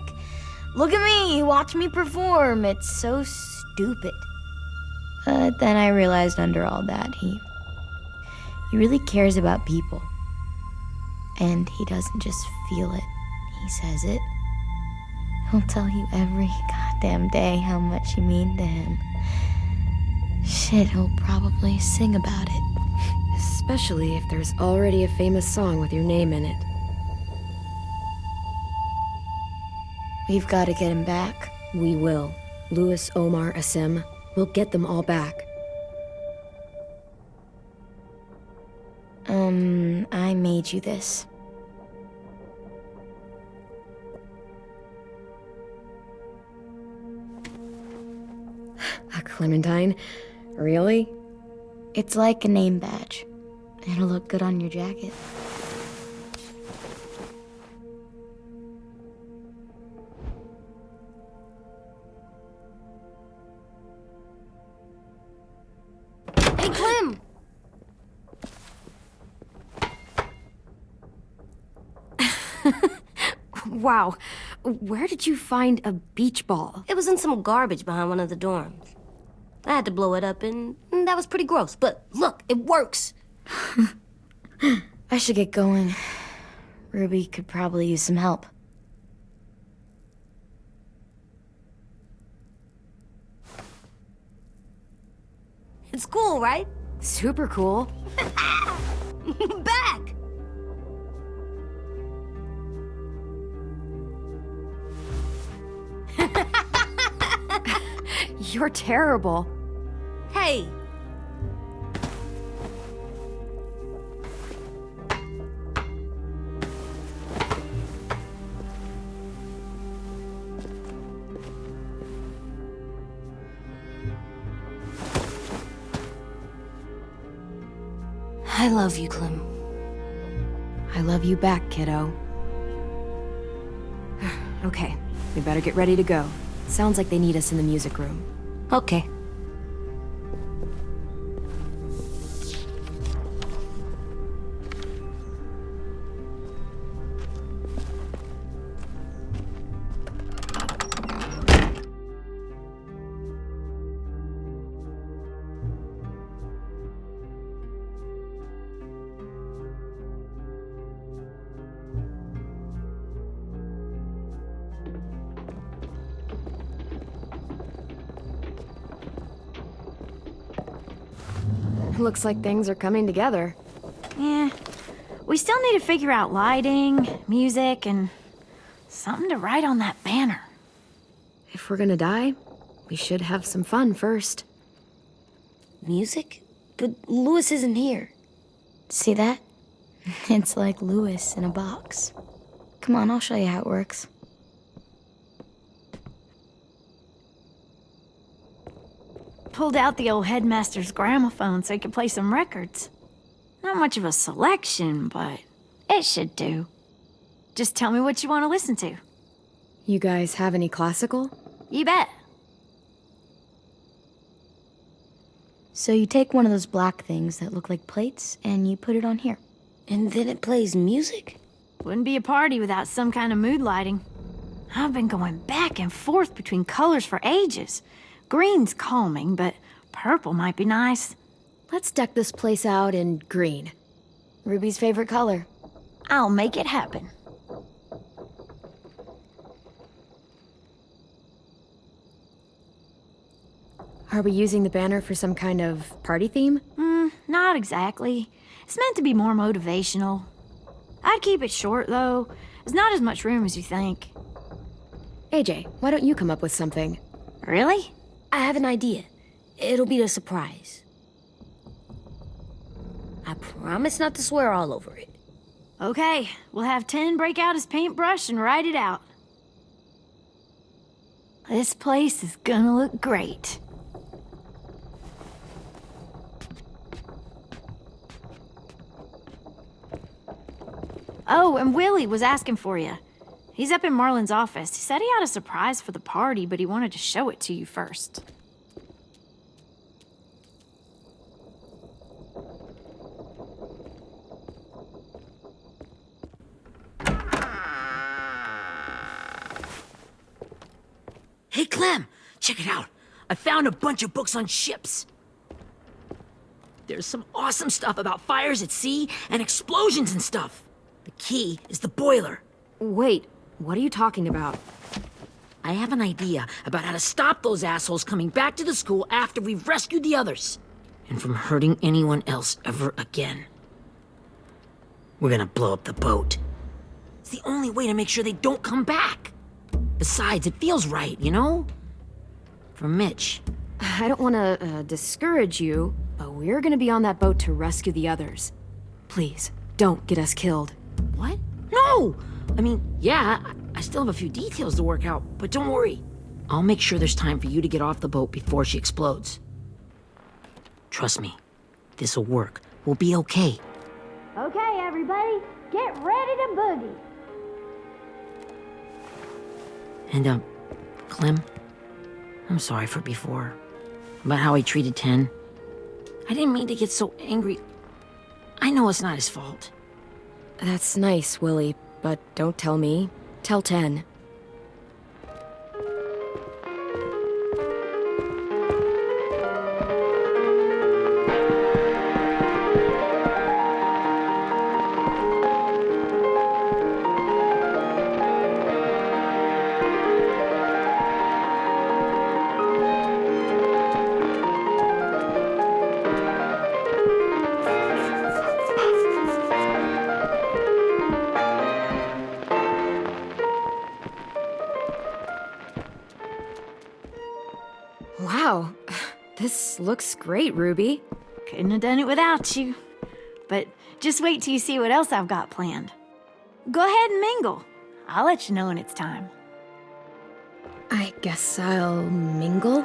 look at me, watch me perform. It's so stupid. But then I realized under all that, he really cares about people. And he doesn't just feel it, he says it. He'll tell you every goddamn day how much you mean to him. Shit, he'll probably sing about it. Especially if there's already a famous song with your name in it. We've got to get him back. We will. Louis, Omar, Asim. We'll get them all back. I made you this. A Clementine? Really? It's like a name badge. It'll look good on your jacket. Hey, Clem! Wow. Where did you find a beach ball? It was in some garbage behind one of the dorms. I had to blow it up, and that was pretty gross. But look, it works. I should get going. Ruby could probably use some help. It's cool, right? Super cool. Back! You're terrible. Hey! I love you, Clem. I love you back, kiddo. Okay, we better get ready to go. Sounds like they need us in the music room. Okay. Looks like things are coming together. Yeah. We still need to figure out lighting, music, and something to write on that banner. If we're gonna die, we should have some fun first. Music? But Louis isn't here. See that? It's like Louis in a box. Come on, I'll show you how it works. Pulled out the old headmaster's gramophone so he could play some records. Not much of a selection, but it should do. Just tell me what you want to listen to. You guys have any classical? You bet. So you take one of those black things that look like plates, and you put it on here. And then it plays music? Wouldn't be a party without some kind of mood lighting. I've been going back and forth between colors for ages. Green's calming, but purple might be nice. Let's deck this place out in green. Ruby's favorite color. I'll make it happen. Are we using the banner for some kind of party theme? Not exactly. It's meant to be more motivational. I'd keep it short, though. There's not as much room as you think. AJ, why don't you come up with something? Really? I have an idea. It'll be a surprise. I promise not to swear all over it. Okay, we'll have 10 break out his paintbrush and write it out. This place is gonna look great. Oh, and Willie was asking for you. He's up in Marlon's office. He said he had a surprise for the party, but he wanted to show it to you first. Hey, Clem, check it out. I found a bunch of books on ships. There's some awesome stuff about fires at sea and explosions and stuff. The key is the boiler. Wait, what are you talking about? I have an idea about how to stop those assholes coming back to the school after we've rescued the others. And from hurting anyone else ever again. We're gonna blow up the boat. It's the only way to make sure they don't come back. Besides, it feels right, you know? For Mitch. I don't want to discourage you, but we're gonna be on that boat to rescue the others. Please, don't get us killed. What? No! I mean, yeah, I still have a few details to work out, but don't worry. I'll make sure there's time for you to get off the boat before she explodes. Trust me, this'll work. We'll be okay. Okay, everybody, get ready to boogie. And, Clem, I'm sorry for before. About how he treated Ten. I didn't mean to get so angry. I know it's not his fault. That's nice, Willie, but don't tell me. Tell 10. Wow, this looks great, Ruby. Couldn't have done it without you. But just wait till you see what else I've got planned. Go ahead and mingle. I'll let you know when it's time. I guess I'll mingle?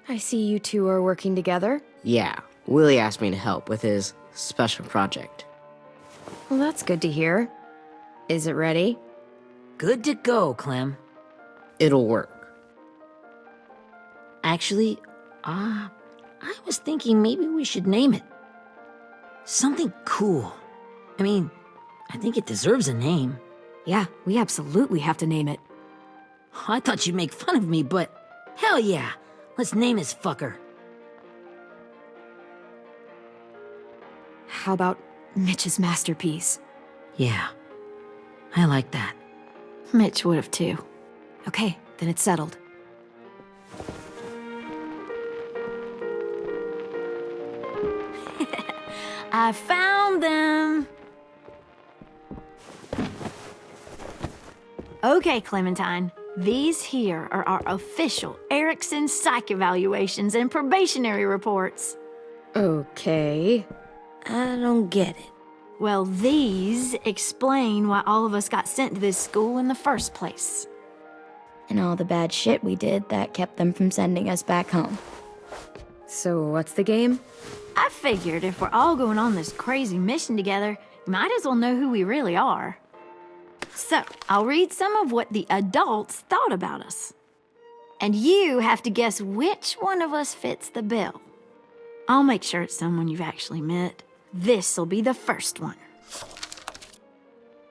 I see you two are working together. Yeah, Willie asked me to help with his special project. Well, that's good to hear. Is it ready? Good to go, Clem. It'll work. Actually, I was thinking maybe we should name it. Something cool. I mean, I think it deserves a name. Yeah, we absolutely have to name it. I thought you'd make fun of me, but hell yeah. Let's name this fucker. How about Mitch's masterpiece? Yeah, I like that. Mitch would have too. Okay, then it's settled. I found them! Okay, Clementine. These here are our official Erickson psych evaluations and probationary reports. Okay. I don't get it. Well, these explain why all of us got sent to this school in the first place. And all the bad shit we did that kept them from sending us back home. So what's the game? I figured if we're all going on this crazy mission together, you might as well know who we really are. So, I'll read some of what the adults thought about us. And you have to guess which one of us fits the bill. I'll make sure it's someone you've actually met. This'll be the first one.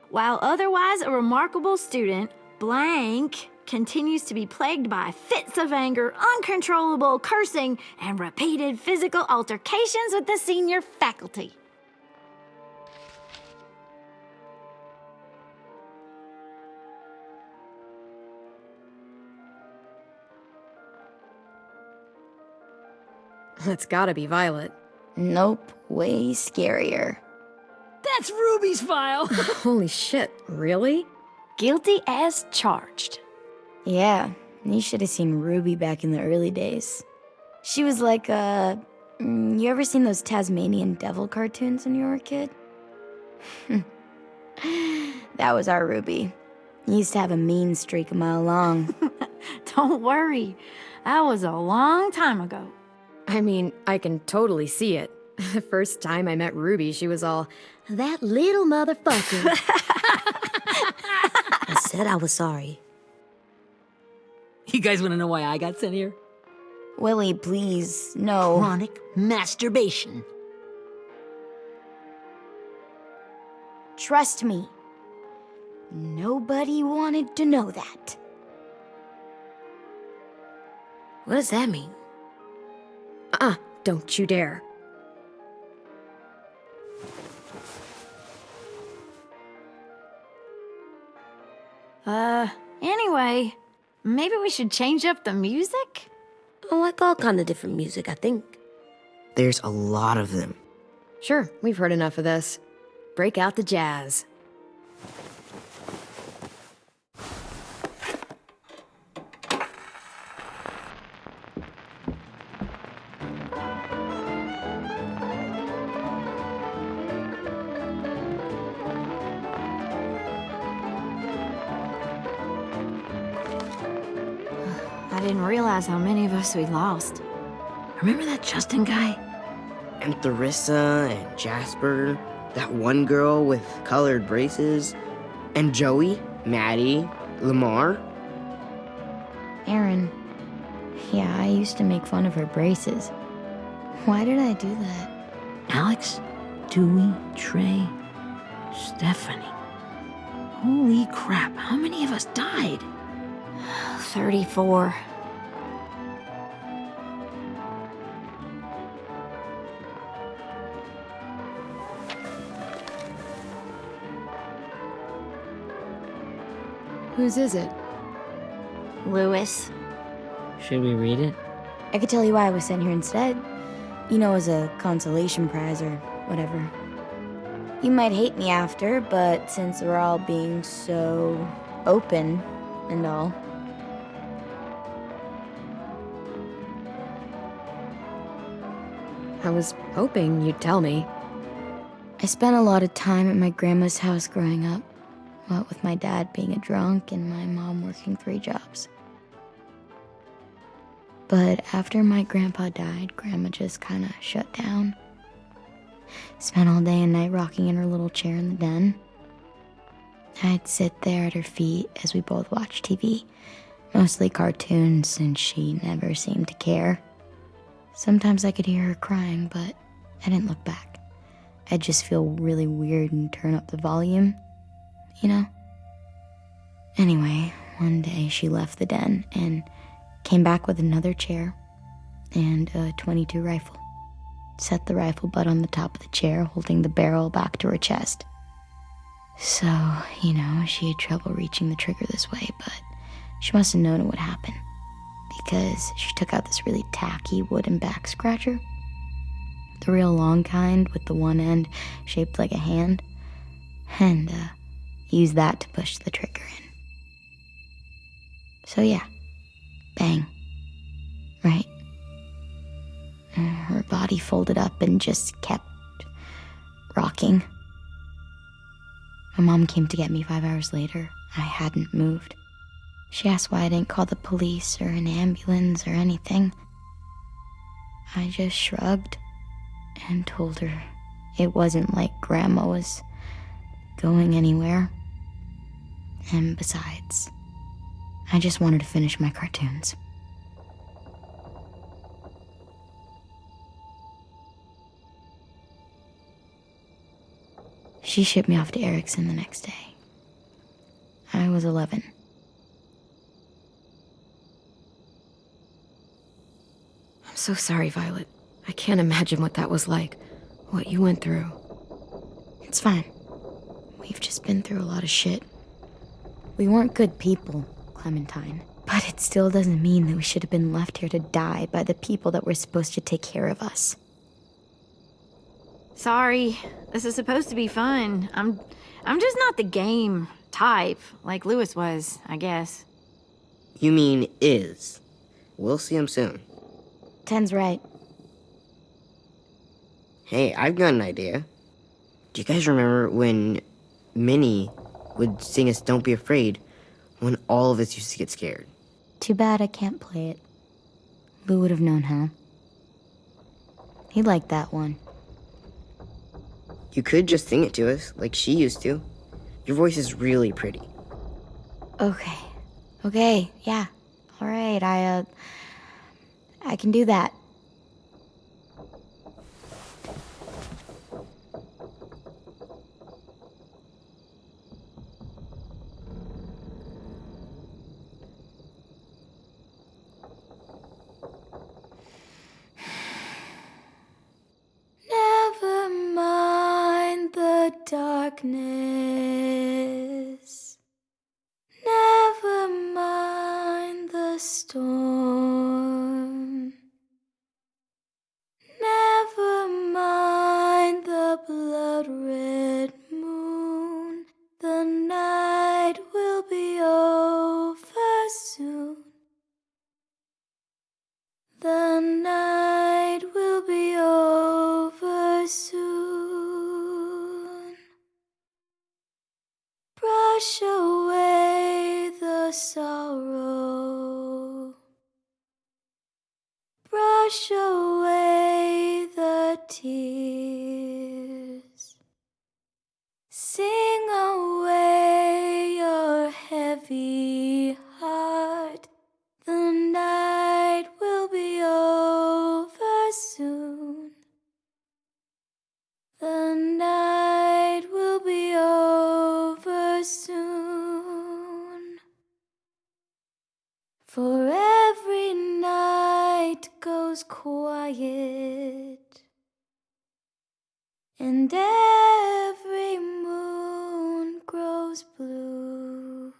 While otherwise a remarkable student, blank continues to be plagued by fits of anger, uncontrollable cursing, and repeated physical altercations with the senior faculty. That's gotta be Violet. Nope, way scarier. That's Ruby's file. Holy shit, really? Guilty as charged. Yeah, you should have seen Ruby back in the early days. She was like you ever seen those Tasmanian devil cartoons when you were a kid? That was our Ruby. He used to have a mean streak a mile long. Don't worry, that was a long time ago. I mean, I can totally see it. The first time I met Ruby, she was all, that little motherfucker. I said I was sorry. You guys want to know why I got sent here? Willie, please, no. Chronic masturbation. Trust me. Nobody wanted to know that. What does that mean? Don't you dare. Anyway, maybe we should change up the music? I like all kind of different music, I think. There's a lot of them. Sure, we've heard enough of this. Break out the jazz. I didn't realize how many of us we lost. Remember that Justin guy? And Theresa and Jasper, that one girl with colored braces, and Joey, Maddie, Lamar. Aaron. Yeah, I used to make fun of her braces. Why did I do that? Alex, Dewey, Trey, Stephanie. Holy crap, how many of us died? 34. Whose is it? Lewis. Should we read it? I could tell you why I was sent here instead. You know, as a consolation prize or whatever. You might hate me after, but since we're all being so open and all. I was hoping you'd tell me. I spent a lot of time at my grandma's house growing up. What with my dad being a drunk and my mom working 3 jobs. But after my grandpa died, Grandma just kind of shut down. Spent all day and night rocking in her little chair in the den. I'd sit there at her feet as we both watched TV, mostly cartoons, since she never seemed to care. Sometimes I could hear her crying, but I didn't look back. I'd just feel really weird and turn up the volume, you know? Anyway, one day she left the den and came back with another chair and a .22 rifle. Set the rifle butt on the top of the chair, holding the barrel back to her chest. So, you know, she had trouble reaching the trigger this way, but she must have known it would happen, because she took out this really tacky wooden back scratcher. The real long kind with the one end shaped like a hand, and used that to push the trigger in. So yeah, bang, right? Her body folded up and just kept rocking. My mom came to get me 5 hours later. I hadn't moved. She asked why I didn't call the police or an ambulance or anything. I just shrugged and told her it wasn't like Grandma was going anywhere. And besides, I just wanted to finish my cartoons. She shipped me off to Erickson the next day. I was 11. I'm so sorry, Violet. I can't imagine what that was like. What you went through. It's fine. We've just been through a lot of shit. We weren't good people, Clementine. But it still doesn't mean that we should have been left here to die by the people that were supposed to take care of us. Sorry, this is supposed to be fun. I'm just not the game type, like Lewis was, I guess. You mean is. We'll see him soon. Ten's right. Hey, I've got an idea. Do you guys remember when Minnie would sing us Don't Be Afraid when all of us used to get scared? Too bad I can't play it. Lou would have known how. He liked that one. You could just sing it to us, like she used to. Your voice is really pretty. Okay, yeah. All right, I can do that. Never mind the darkness. Never mind the storm. Never mind the blood-red moon. The night will be over soon. The night will be over soon. Brush away the sorrow. Brush away the tears. Sing away your heavy heart. The night will be over soon. The night will be over soon. For every night goes quiet, and every moon grows blue.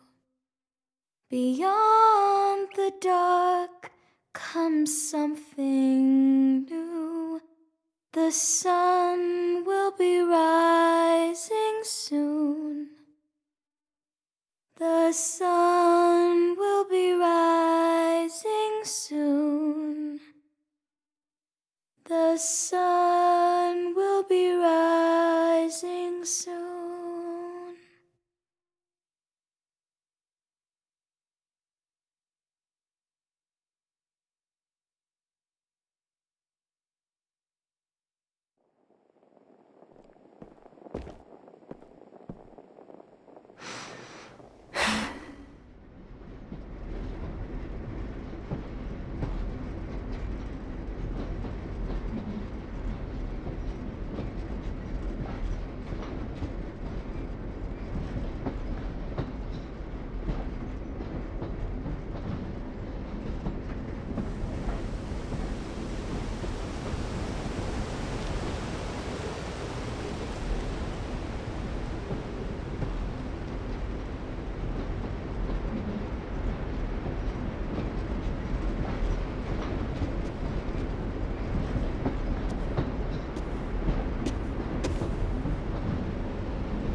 Beyond the dark comes something new. The sun will be rising soon. The sun will be rising soon. The sun will be rising soon.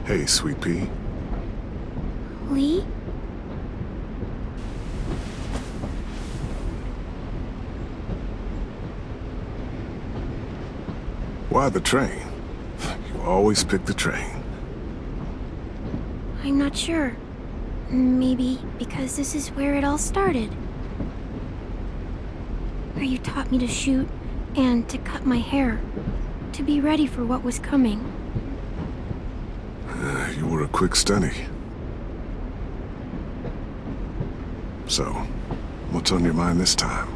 Hey, Sweet Pea. Lee? Why the train? You always pick the train. I'm not sure. Maybe because this is where it all started. Where you taught me to shoot and to cut my hair, to be ready for what was coming. You were a quick study. So, what's on your mind this time?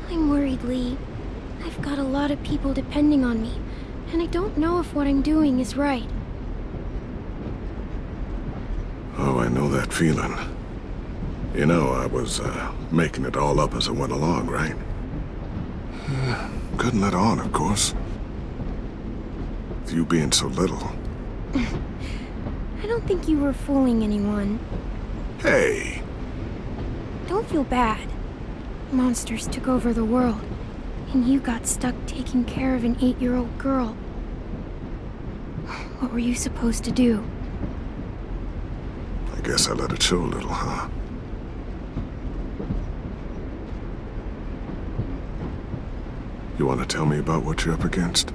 I'm worried, Lee. I've got a lot of people depending on me, and I don't know if what I'm doing is right. Oh, I know that feeling. You know, I was making it all up as I went along, right? Couldn't let on, of course. With you being so little. I don't think you were fooling anyone. Hey! Don't feel bad. Monsters took over the world, and you got stuck taking care of an 8-year-old girl. What were you supposed to do? I guess I let it show a little, huh? You want to tell me about what you're up against?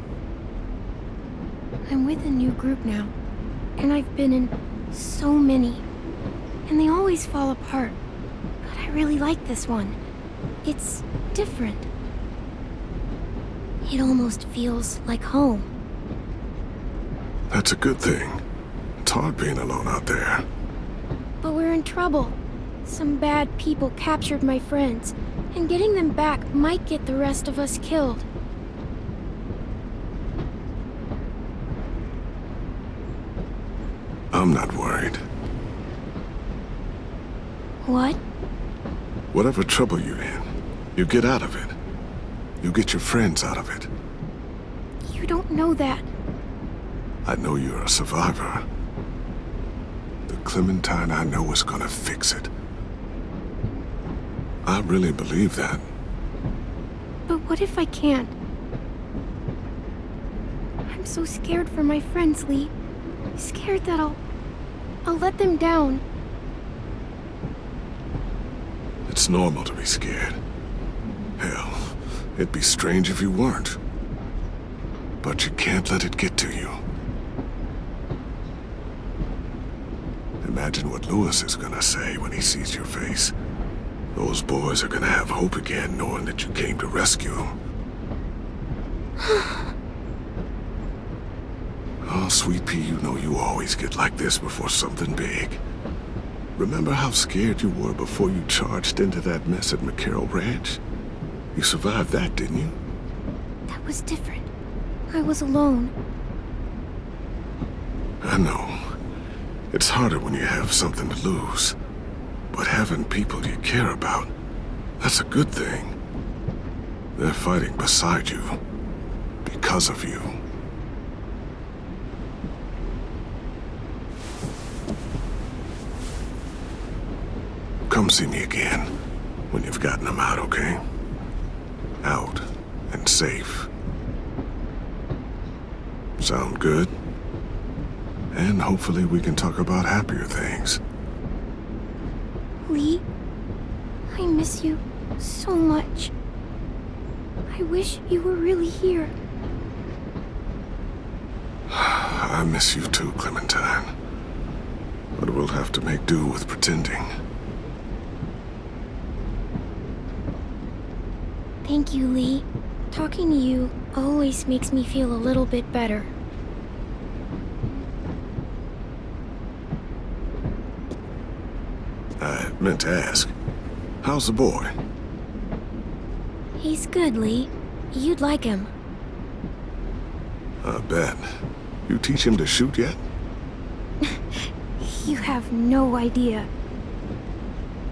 I'm with a new group now, and I've been in so many, and they always fall apart. But I really like this one. It's different. It almost feels like home. That's a good thing. It's hard being alone out there. But we're in trouble. Some bad people captured my friends, and getting them back might get the rest of us killed. I'm not worried. What? Whatever trouble you're in, you get out of it. You get your friends out of it. You don't know that. I know you're a survivor. The Clementine I know is gonna fix it. I really believe that. But what if I can't? I'm so scared for my friends, Lee. Scared that I'll let them down. It's normal to be scared. Hell, it'd be strange if you weren't. But you can't let it get to you. Imagine what Lewis is gonna say when he sees your face. Those boys are gonna have hope again, knowing that you came to rescue them. Oh, Sweet Pea, you know you always get like this before something big. Remember how scared you were before you charged into that mess at McCarroll Ranch? You survived that, didn't you? That was different. I was alone. I know. It's harder when you have something to lose. But having people you care about, that's a good thing. They're fighting beside you. Because of you. Come see me again when you've gotten them out, okay? Out and safe. Sound good? And hopefully we can talk about happier things. Lee, I miss you so much. I wish you were really here. I miss you too, Clementine. But we'll have to make do with pretending. Thank you, Lee. Talking to you always makes me feel a little bit better. I meant to ask, how's the boy? He's good, Lee. You'd like him. I bet. You teach him to shoot yet? You have no idea.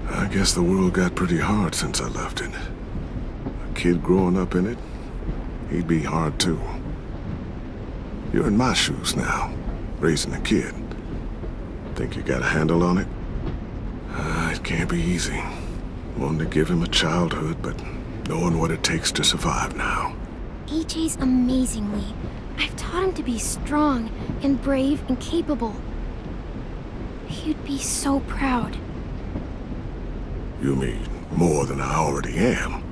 I guess the world got pretty hard since I left it. A kid growing up in it, he'd be hard too. You're in my shoes now, raising a kid. Think you got a handle on it? It can't be easy. Wanting to give him a childhood, but knowing what it takes to survive now. AJ's amazing, Lee. I've taught him to be strong and brave and capable. He'd be so proud. You mean more than I already am?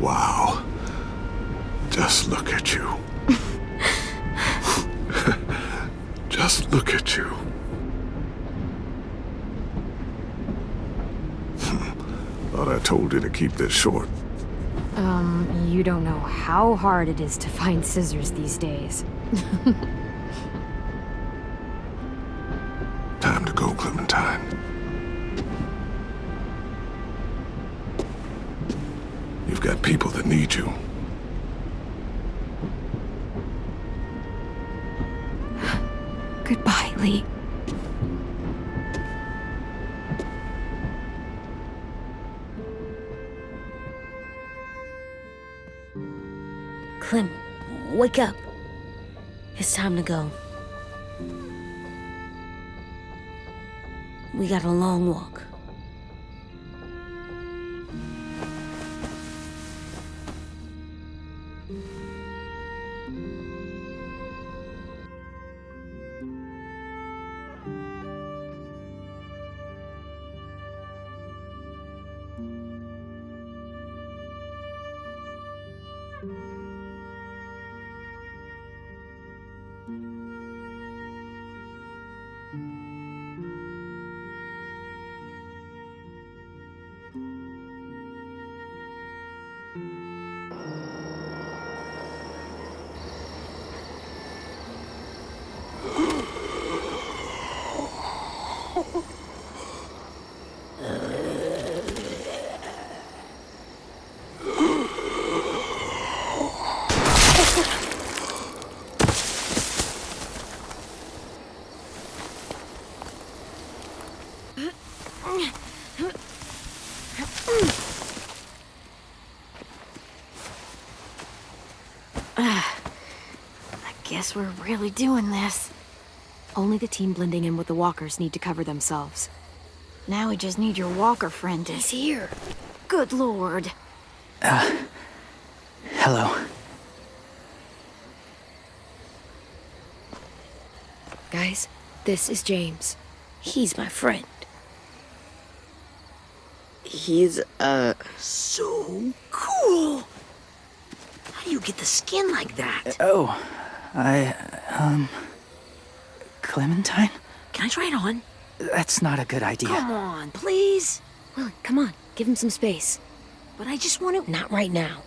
Wow. Just look at you. Just look at you. Thought I told you to keep this short. You don't know how hard it is to find scissors these days. Time to go, Clementine. You've got people that need you. Goodbye, Lee. Clem, wake up. It's time to go. We got a long walk. Guess we're really doing this. Only the team blending in with the walkers need to cover themselves. Now we just need your walker friend to... He's here. Good lord. Hello. Guys, this is James. He's my friend. He's, So cool! How do you get the skin like that? Oh, Clementine? Can I try it on? That's not a good idea. Come on, please. Willie, come on. Give him some space. But I just want to... Not right now.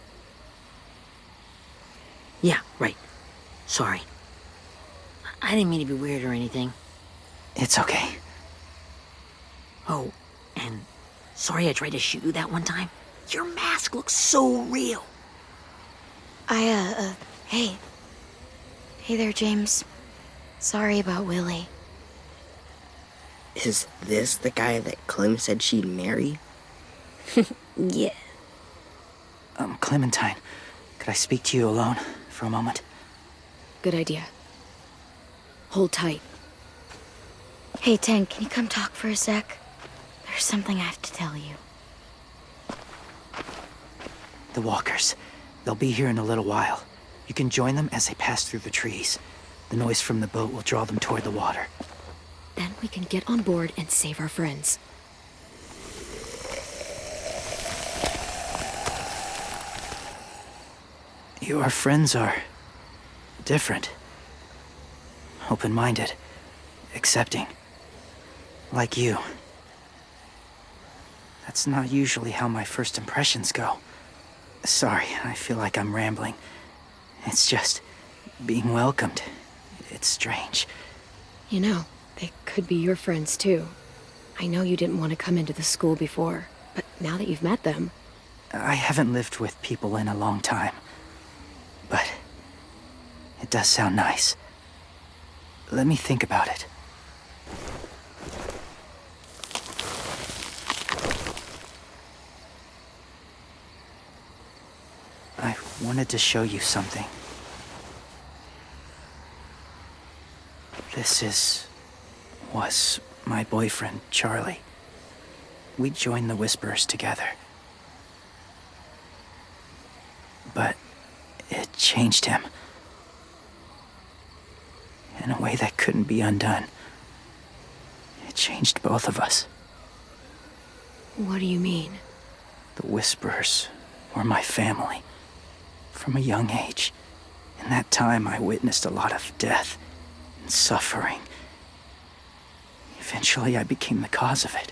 Yeah, right. Sorry. I didn't mean to be weird or anything. It's okay. Oh, and sorry I tried to shoot you that one time. Your mask looks so real. Hey. Hey there, James. Sorry about Willie. is this the guy that Clem said she'd marry? Yeah. Clementine, could I speak to you alone for a moment? Good idea. Hold tight. Hey, Tank, can you come talk for a sec? There's something I have to tell you. The walkers. They'll be here in a little while. You can join them as they pass through the trees. The noise from the boat will draw them toward the water. Then we can get on board and save our friends. Your friends are different. Open-minded. Accepting. Like you. That's not usually how my first impressions go. Sorry, I feel like I'm rambling. It's just being welcomed. It's strange. You know, they could be your friends too. I know you didn't want to come into the school before, but now that you've met them... I haven't lived with people in a long time. But it does sound nice. Let me think about it. I wanted to show you something. This was my boyfriend, Charlie. We joined the Whisperers together. But it changed him. In a way that couldn't be undone. It changed both of us. What do you mean? The Whisperers were my family. From a young age. In that time, I witnessed a lot of death and suffering. Eventually, I became the cause of it.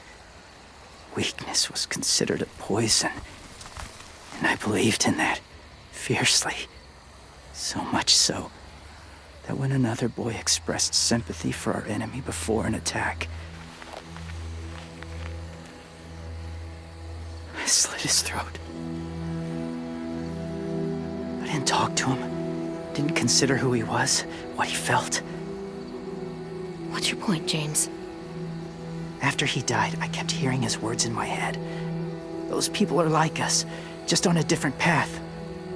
weakness was considered a poison. And I believed in that fiercely. So much so that when another boy expressed sympathy for our enemy before an attack, I slit his throat. I didn't talk to him, didn't consider who he was, what he felt. What's your point, James? After he died, I kept hearing his words in my head. Those people are like us, just on a different path.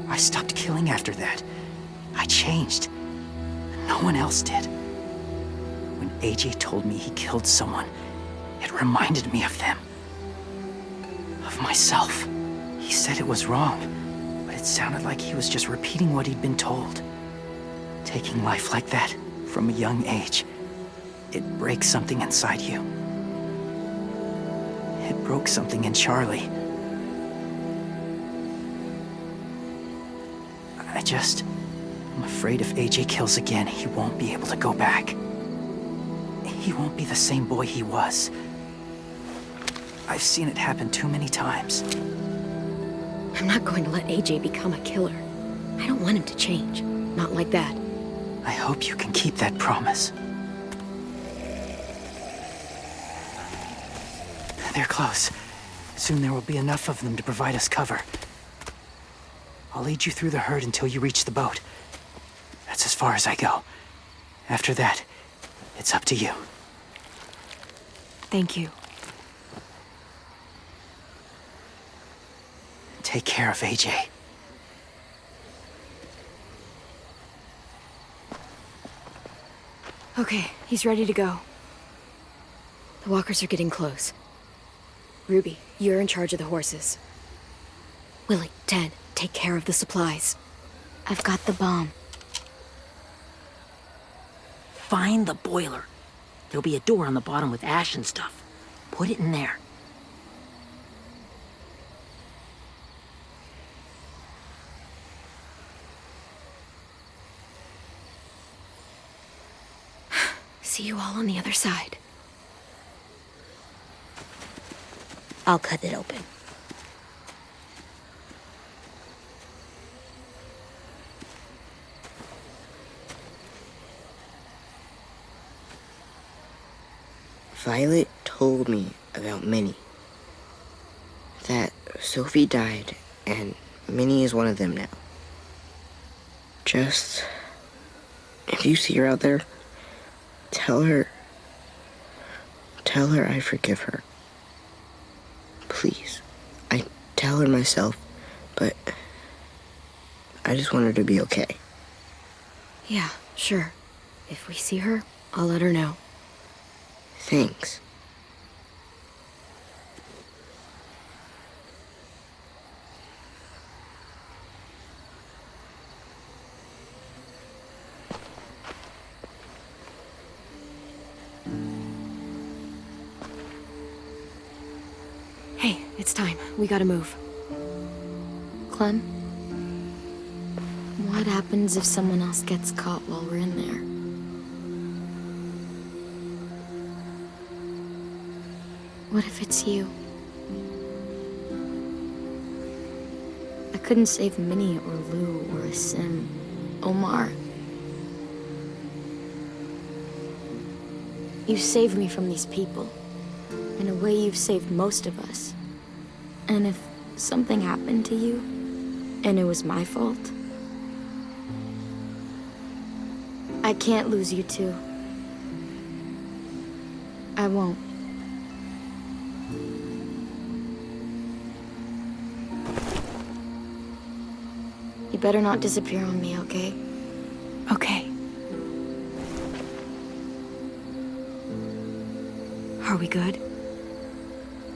I stopped killing after that. I changed. No one else did. When AJ told me he killed someone, it reminded me of them. Of myself. He said it was wrong, but it sounded like he was just repeating what he'd been told. Taking life like that, from a young age, it breaks something inside you. It broke something in Charlie. I'm afraid if AJ kills again, he won't be able to go back. He won't be the same boy he was. I've seen it happen too many times. I'm not going to let AJ become a killer. I don't want him to change. Not like that. I hope you can keep that promise. They're close. Soon there will be enough of them to provide us cover. I'll lead you through the herd until you reach the boat. That's as far as I go. After that, it's up to you. Thank you. Take care of AJ. Okay, he's ready to go. The walkers are getting close. Ruby, you're in charge of the horses. Willie, Ted, take care of the supplies. I've got the bomb. Find the boiler. There'll be a door on the bottom with ash and stuff. Put it in there. See you all on the other side. I'll cut it open. Violet told me about Minnie. That Sophie died, and Minnie is one of them now. Just... if you see her out there, tell her I forgive her. Please. I tell her myself, but I just want her to be okay. Yeah, sure. If we see her, I'll let her know. Thanks. Hey, it's time. We gotta move. Clem? What happens if someone else gets caught while we're in there? What if it's you? I couldn't save Minnie or Lou or Asim, Omar. You saved me from these people. In a way, you've saved most of us. And if something happened to you, and it was my fault, I can't lose you too. I won't. You better not disappear on me, okay? Okay. Are we good?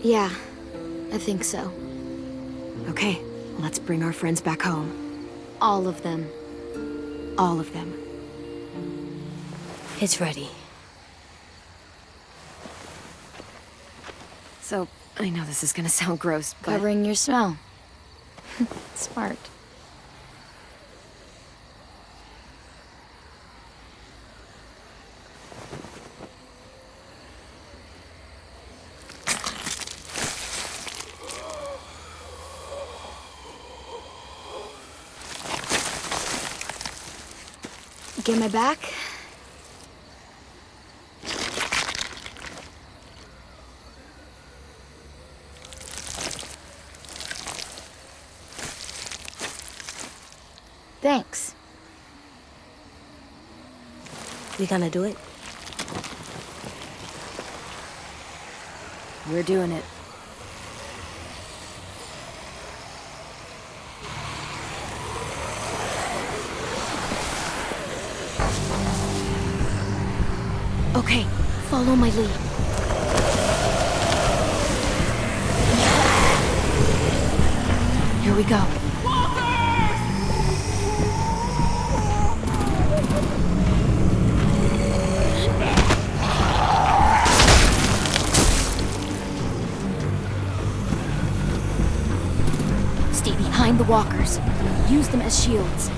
Yeah, I think so. Okay, let's bring our friends back home. All of them. All of them. It's ready. So, I know this is gonna sound gross, but... Covering your smell. Smart. Get my back? Thanks. We gonna do it? We're doing it. Okay, follow my lead. Here we go. Stay behind the walkers. Use them as shields.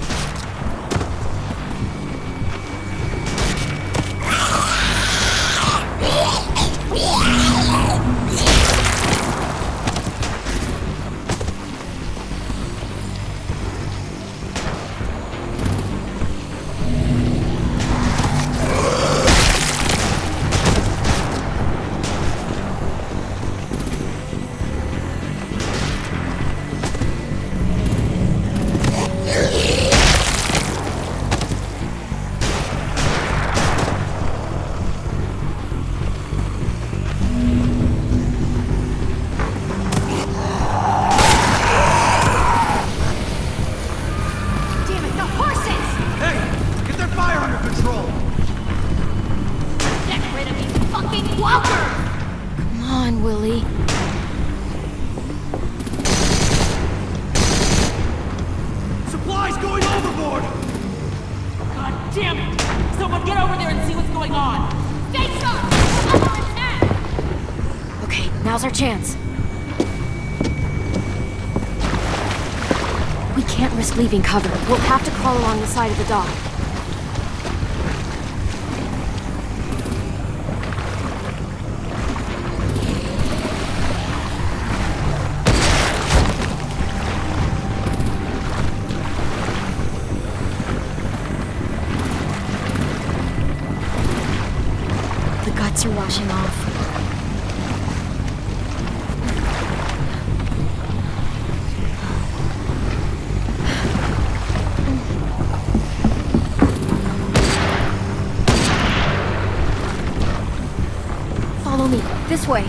Now's our chance. We can't risk leaving cover. We'll have to crawl along the side of the dock. The guts are washing off. This way.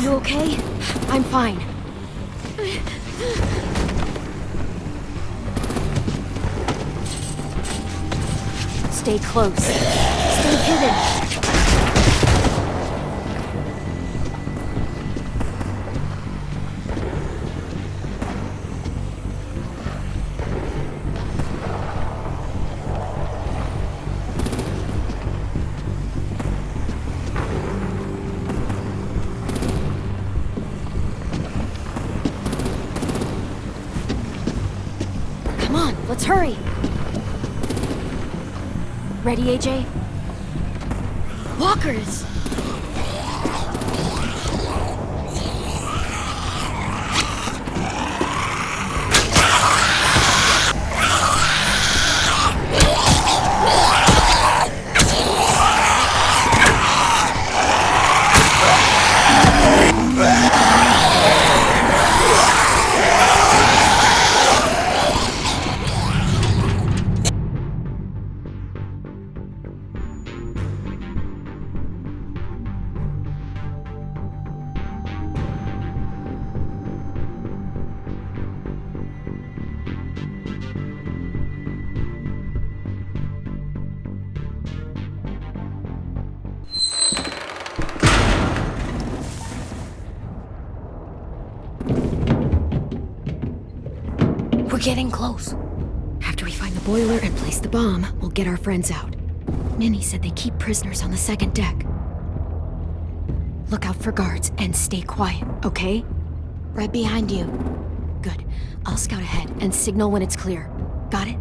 You okay? I'm fine. Stay close. Stay hidden. Let's hurry! Ready, AJ? Walkers! We're getting close. boiler and place the bomb, we'll get our friends out. Minnie said they keep prisoners on the second deck. Look out for guards and stay quiet, okay? Right behind you. Good. I'll scout ahead and signal when it's clear. Got it?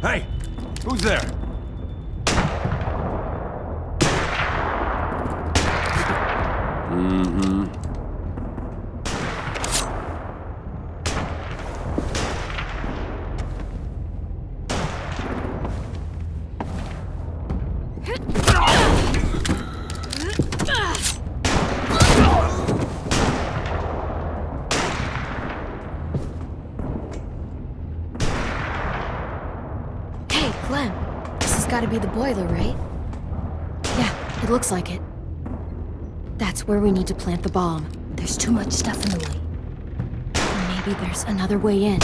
Hey! Who's there? Mm-hmm. Gotta be the boiler, right? Yeah, it looks like it. That's where we need to plant the bomb. There's too much stuff in the way. Maybe there's another way in.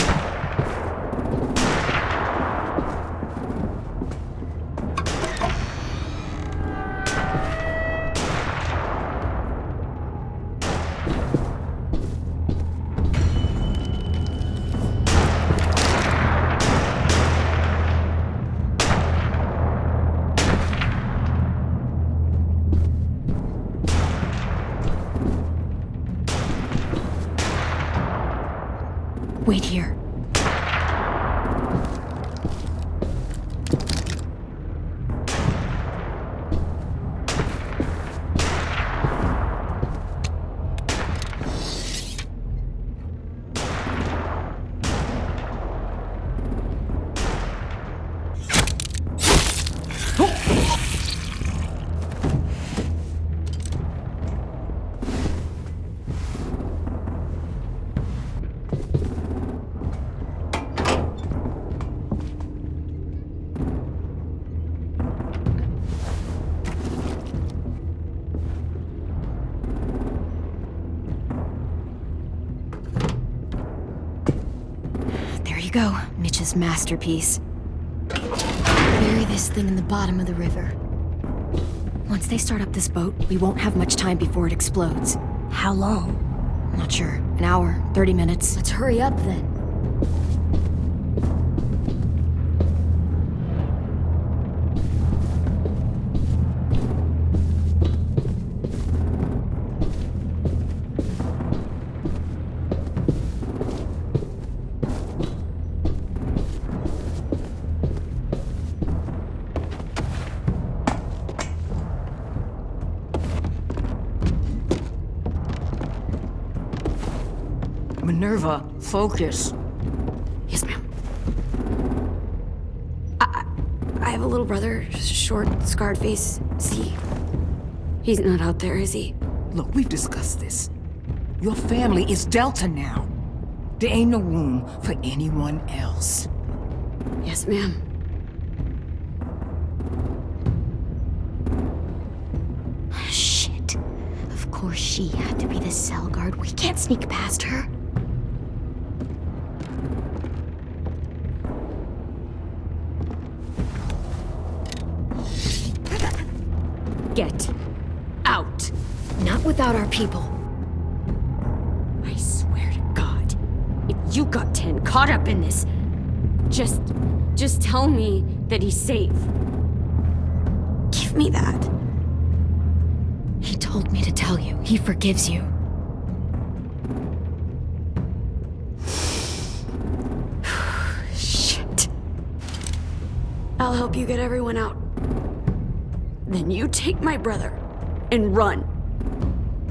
Wait here. Go, Mitch's masterpiece. Bury this thing in the bottom of the river. Once they start up this boat, we won't have much time before it explodes. How long? Not sure. An hour, 30 minutes. Let's hurry up then. Minerva, focus. Yes, ma'am. I have a little brother, short, scarred face. See? He's not out there, is he? Look, we've discussed this. Your family is Delta now. There ain't no room for anyone else. Yes, ma'am. Shit. Of course she had to be the cell guard. We can't sneak past her. Get out. Not without our people. I swear to God, if you got 10 caught up in this, just tell me that he's safe. Give me that. He told me to tell you. He forgives you. Shit. I'll help you get everyone out. Then you take my brother and run.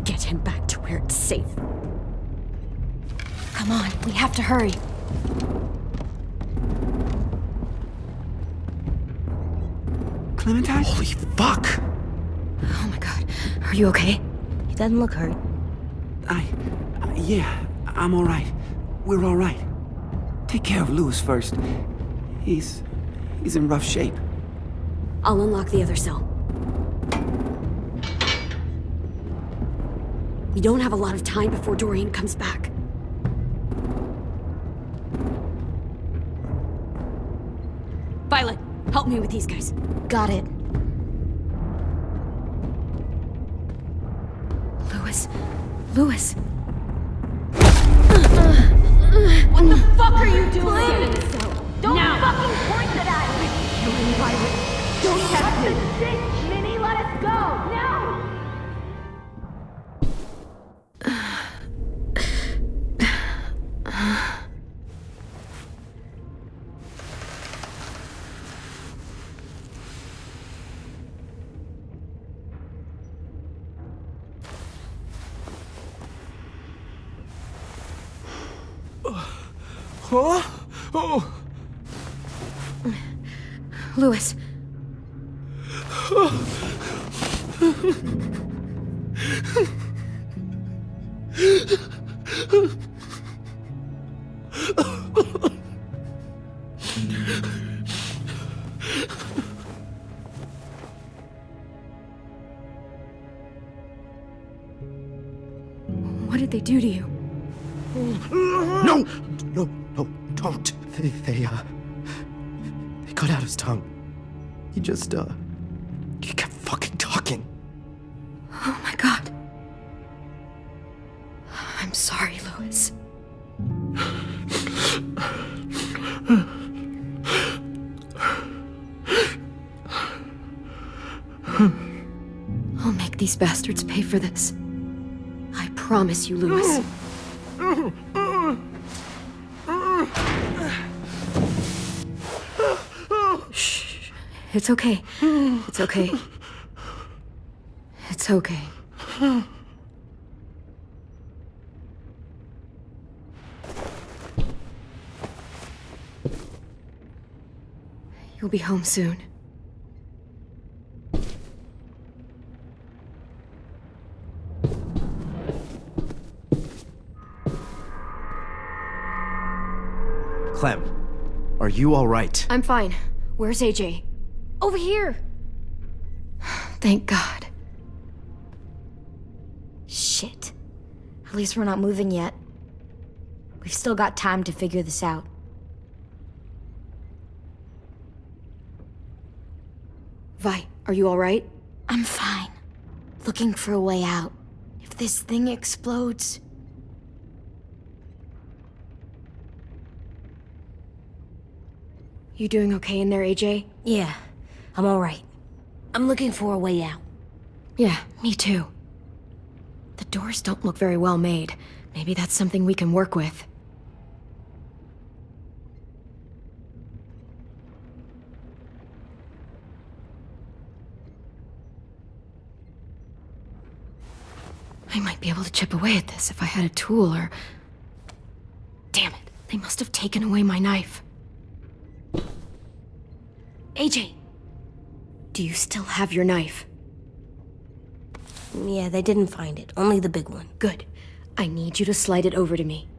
Get him back to where it's safe. Come on, we have to hurry. Clementine? Holy fuck! Oh my god. Are you okay? He doesn't look hurt. Yeah, I'm alright. We're alright. Take care of Louis first. He's in rough shape. I'll unlock the other cell. We don't have a lot of time before Dorian comes back. Violet, help me with these guys. Got it. Louis. What the fuck are you doing? Get in the cell. Don't fucking point it at me! You're Violet. Don't touch the shit, Minnie! Let us go! Now! Louis. What did they do to you? No, don't. They cut out his tongue. He kept fucking talking. Oh my god. I'm sorry, Louis. I'll make these bastards pay for this. I promise you, Louis. Shh. It's okay. It's okay. It's okay. You'll be home soon. Clem, are you all right? I'm fine. Where's AJ? Over here! Thank God. Shit. At least we're not moving yet. We've still got time to figure this out. Vi, are you alright? I'm fine. Looking for a way out. If this thing explodes... You doing okay in there, AJ? Yeah, I'm alright. I'm looking for a way out. Yeah, me too. The doors don't look very well made. Maybe that's something we can work with. I might be able to chip away at this if I had a tool or... Damn it, they must have taken away my knife. AJ! Do you still have your knife? Yeah, they didn't find it. Only the big one. Good. I need you to slide it over to me.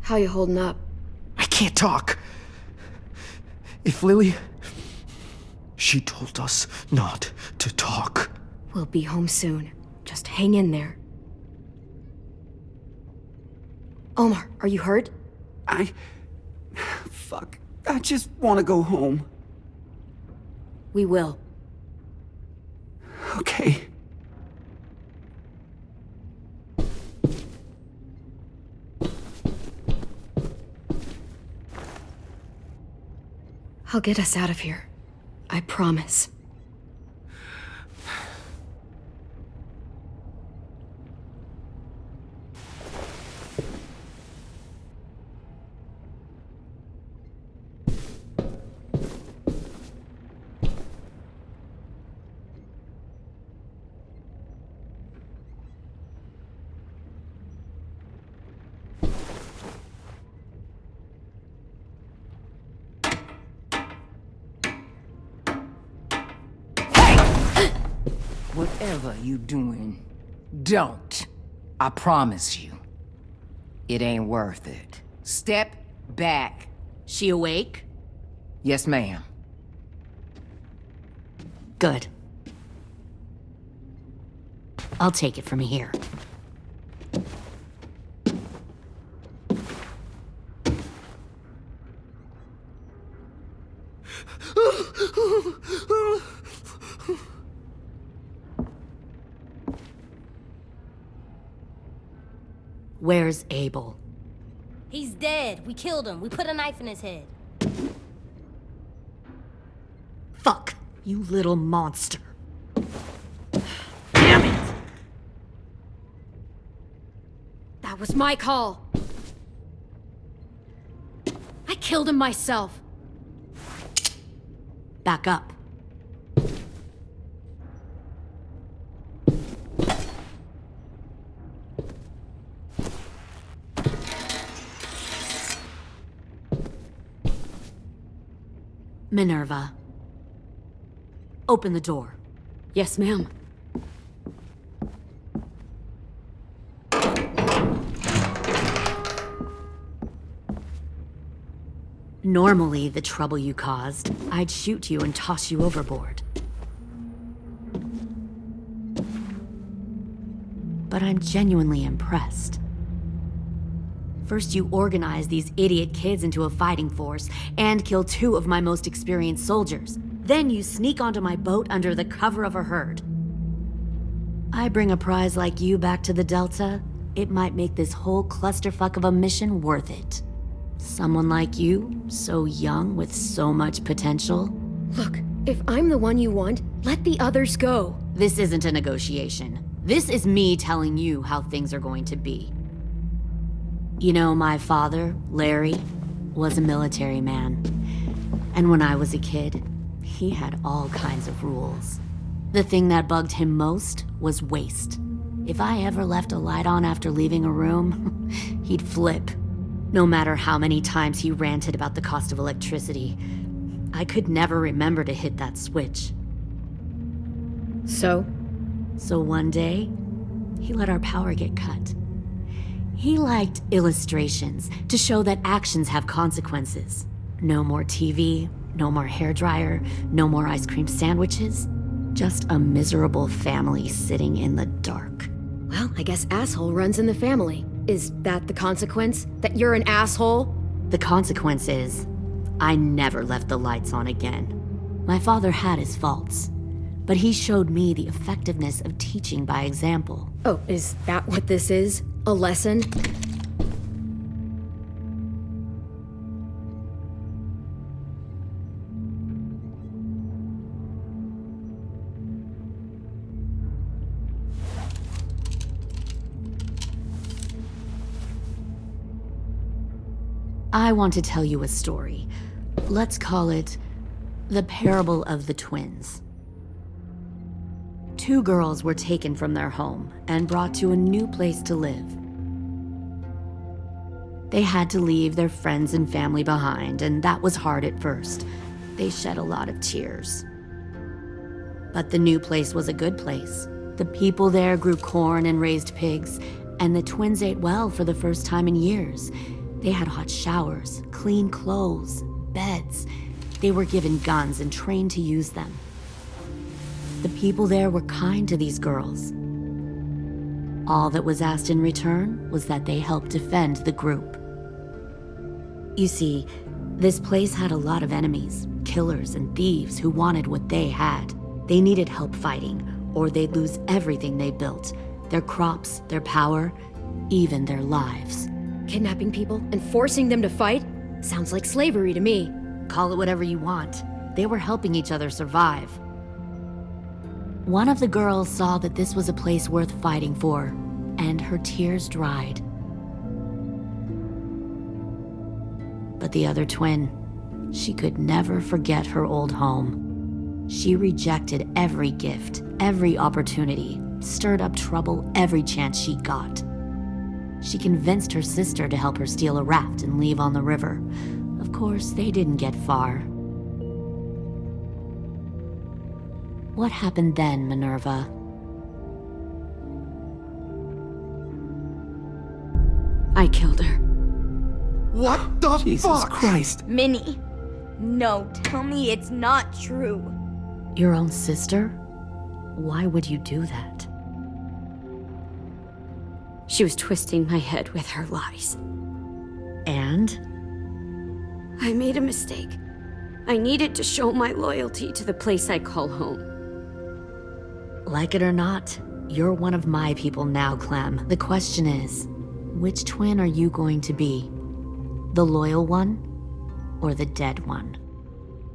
How you holding up? I can't talk. If Lily... She told us not to talk. We'll be home soon. Just hang in there. Omar, are you hurt? Fuck. I just want to go home. We will. Okay. I'll get us out of here. I promise. Whatever you doing, don't. I promise you. It ain't worth it. Step back. She awake? Yes, ma'am. Good. I'll take it from here. Where's Abel? He's dead. We killed him. We put a knife in his head. Fuck, you little monster. Damn it! That was my call. I killed him myself. Back up. Minerva. Open the door. Yes, ma'am. Normally, the trouble you caused, I'd shoot you and toss you overboard. But I'm genuinely impressed. First, you organize these idiot kids into a fighting force and kill 2 of my most experienced soldiers. Then you sneak onto my boat under the cover of a herd. I bring a prize like you back to the Delta, it might make this whole clusterfuck of a mission worth it. Someone like you, so young with so much potential. Look, if I'm the one you want, let the others go. This isn't a negotiation. This is me telling you how things are going to be. You know, my father, Larry, was a military man. And when I was a kid, he had all kinds of rules. The thing that bugged him most was waste. If I ever left a light on after leaving a room, he'd flip. No matter how many times he ranted about the cost of electricity, I could never remember to hit that switch. So one day, he let our power get cut. He liked illustrations to show that actions have consequences. No more TV, no more hairdryer, no more ice cream sandwiches. Just a miserable family sitting in the dark. Well, I guess asshole runs in the family. Is that the consequence? That you're an asshole? The consequence is, I never left the lights on again. My father had his faults, but he showed me the effectiveness of teaching by example. Oh, is that what this is? A lesson? I want to tell you a story. Let's call it the Parable of the Twins. 2 girls were taken from their home and brought to a new place to live. They had to leave their friends and family behind, and that was hard at first. They shed a lot of tears. But the new place was a good place. The people there grew corn and raised pigs, and the twins ate well for the first time in years. They had hot showers, clean clothes, beds. They were given guns and trained to use them. The people there were kind to these girls. All that was asked in return was that they help defend the group. You see, this place had a lot of enemies, killers and thieves who wanted what they had. They needed help fighting, or they'd lose everything they built, their crops, their power, even their lives. Kidnapping people and forcing them to fight? Sounds like slavery to me. Call it whatever you want. They were helping each other survive. One of the girls saw that this was a place worth fighting for, and her tears dried. But the other twin, she could never forget her old home. She rejected every gift, every opportunity, stirred up trouble every chance she got. She convinced her sister to help her steal a raft and leave on the river. Of course, they didn't get far. What happened then, Minerva? I killed her. What the Jesus fuck? Christ. Minnie, no, tell me it's not true. Your own sister? Why would you do that? She was twisting my head with her lies. And? I made a mistake. I needed to show my loyalty to the place I call home. Like it or not, you're one of my people now, Clem. The question is, which twin are you going to be? The loyal one, or the dead one?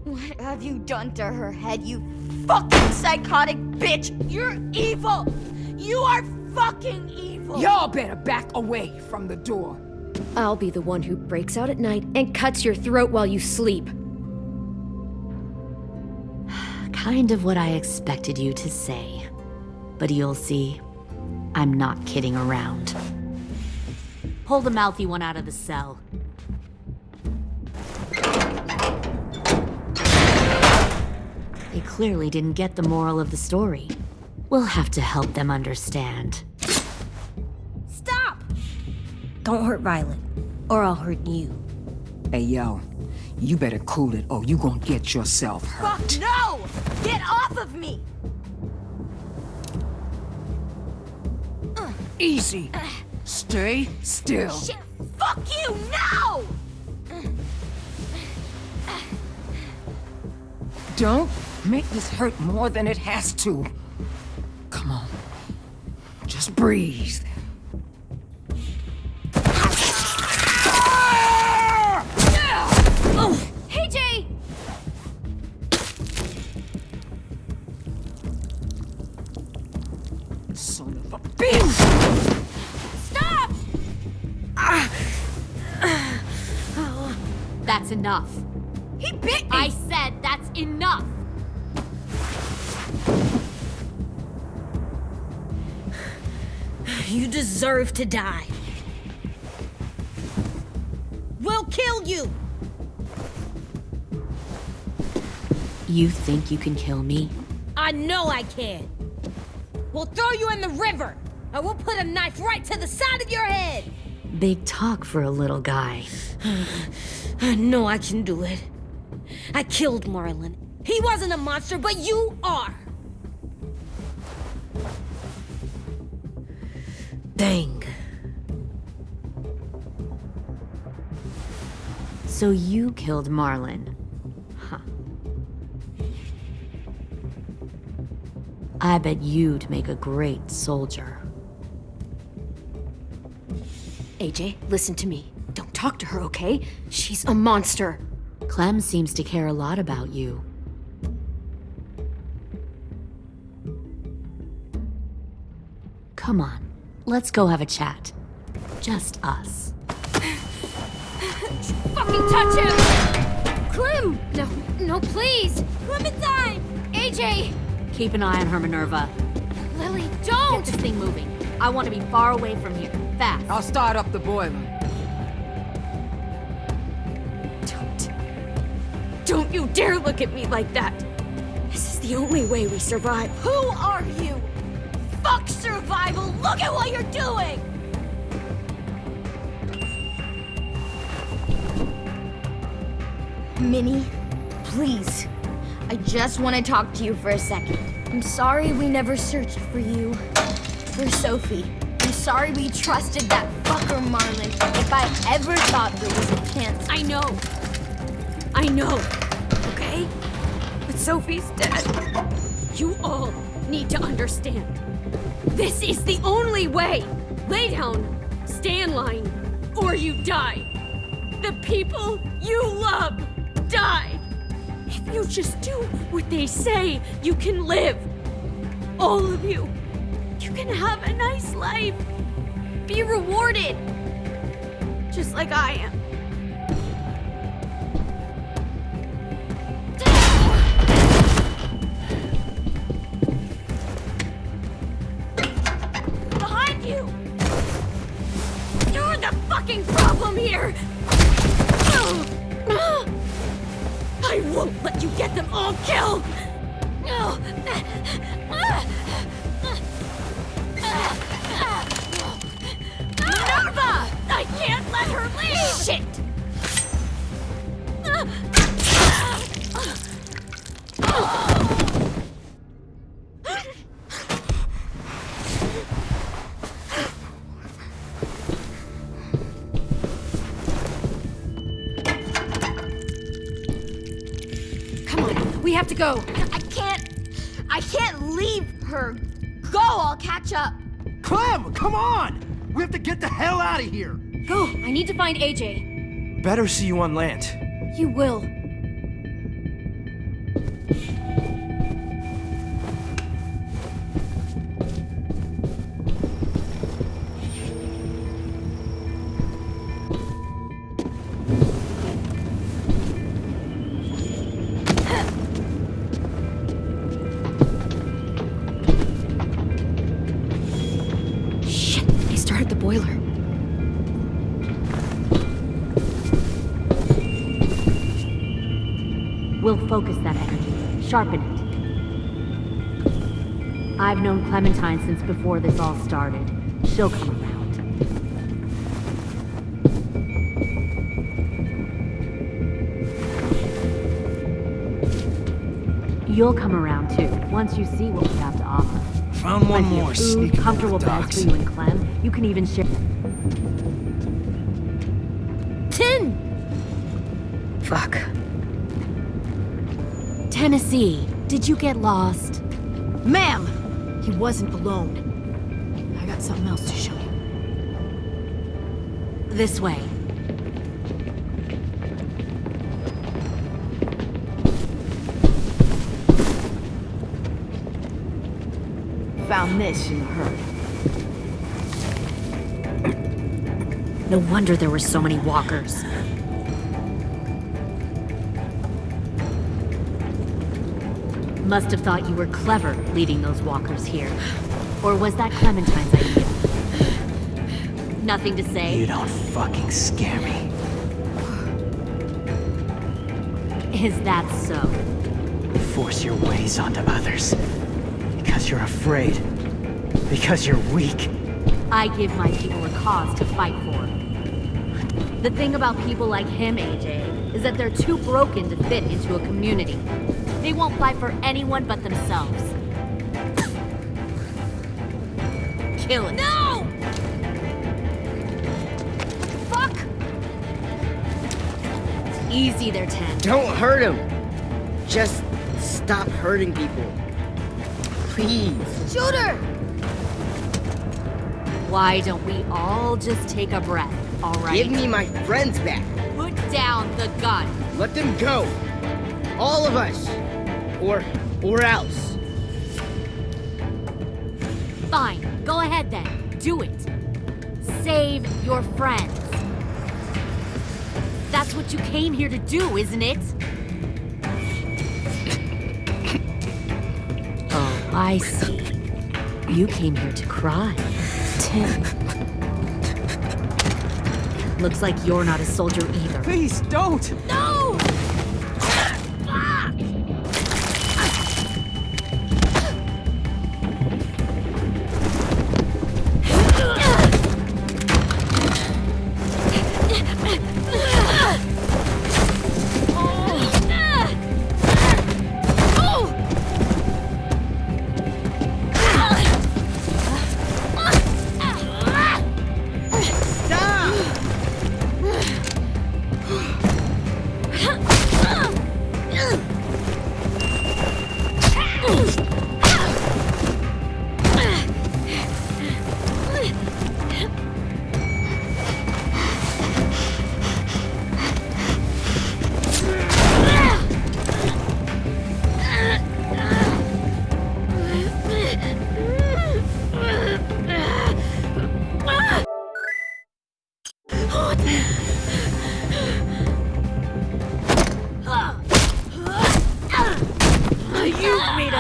What have you done to her head, you fucking psychotic bitch? You're evil! You are fucking evil! Y'all better back away from the door. I'll be the one who breaks out at night and cuts your throat while you sleep. Kind of what I expected you to say. But you'll see, I'm not kidding around. Pull the mouthy one out of the cell. They clearly didn't get the moral of the story. We'll have to help them understand. Stop! Don't hurt Violet, or I'll hurt you. Hey, yo. You better cool it, or you gonna get yourself hurt. Fuck no! Get off of me! Easy. Stay still. Shit, fuck you, no! Don't make this hurt more than it has to. Come on. Just breathe. Oh, hey, Jay! Son of a bitch! Stop! That's enough. He bit me! I said that's enough! You deserve to die. We'll kill you! You think you can kill me? I know I can. We'll throw you in the river, and we'll put a knife right to the side of your head. Big talk for a little guy. I know I can do it. I killed Marlon. He wasn't a monster, but you are. Dang. So you killed Marlon. Huh. I bet you'd make a great soldier. AJ, listen to me. Don't talk to her, okay? She's a monster. Clem seems to care a lot about you. Come on, let's go have a chat. Just us. Fucking touch him! Clem! No, please! Clementine! AJ! Keep an eye on her, Minerva. Lily, Get don't! this thing moving. I want to be far away from here. Fast. I'll start up the boiler. Don't you dare look at me like that! This is the only way we survive. Who are you? Fuck survival! Look at what you're doing! Minnie, please. I just want to talk to you for a second. I'm sorry we never searched for you. For Sophie. I'm sorry we trusted that fucker Marlon. If I ever thought there was a chance. I know, okay? But Sophie's dead. You all need to understand. This is the only way. Lay down, stay in line, or you die. The people you love die. If you just do what they say, you can live. All of you. You can have a nice life. Be rewarded. Just like I am. Behind you! You're the fucking problem here! I won't let you get them all killed! Minerva! I can't let her leave! Shit! Come on, we have to go. I can't leave her. Go, I'll catch up. Clem, come on! We have to get the hell out of here! Go, I need to find AJ. Better see you on land. You will. Shit, they started the boiler. We'll focus that energy, sharpen it. I've known Clementine since before this all started. She'll come around. You'll come around too, once you see what we have to offer. Found one Plenty more of food, sneaking comfortable over the beds docks. for you and Clem. You can even share. Tin! Fuck. Tennessee, did you get lost? Ma'am! He wasn't alone. I got something else to show you. This way. Found this in the herd. No wonder there were so many walkers. Must have thought you were clever leading those walkers here. Or was that Clementine's idea? Nothing to say? You don't fucking scare me. Is that so? Force your ways onto others. Because you're afraid. Because you're weak. I give my people a cause to fight for. The thing about people like him, AJ, is that they're too broken to fit into a community. They won't fight for anyone but themselves. Kill it. No! Fuck! Easy there, Ten. Don't hurt him. Just stop hurting people. Please. Shoot her! Why don't we all just take a breath, all right? Give me my friends back. Put down the gun. Let them go. All of us. Or else. Fine, go ahead then. Do it. Save your friends. That's what you came here to do, isn't it? Oh, I see. You came here to cry. Tim. Looks like you're not a soldier either. Please, don't! No!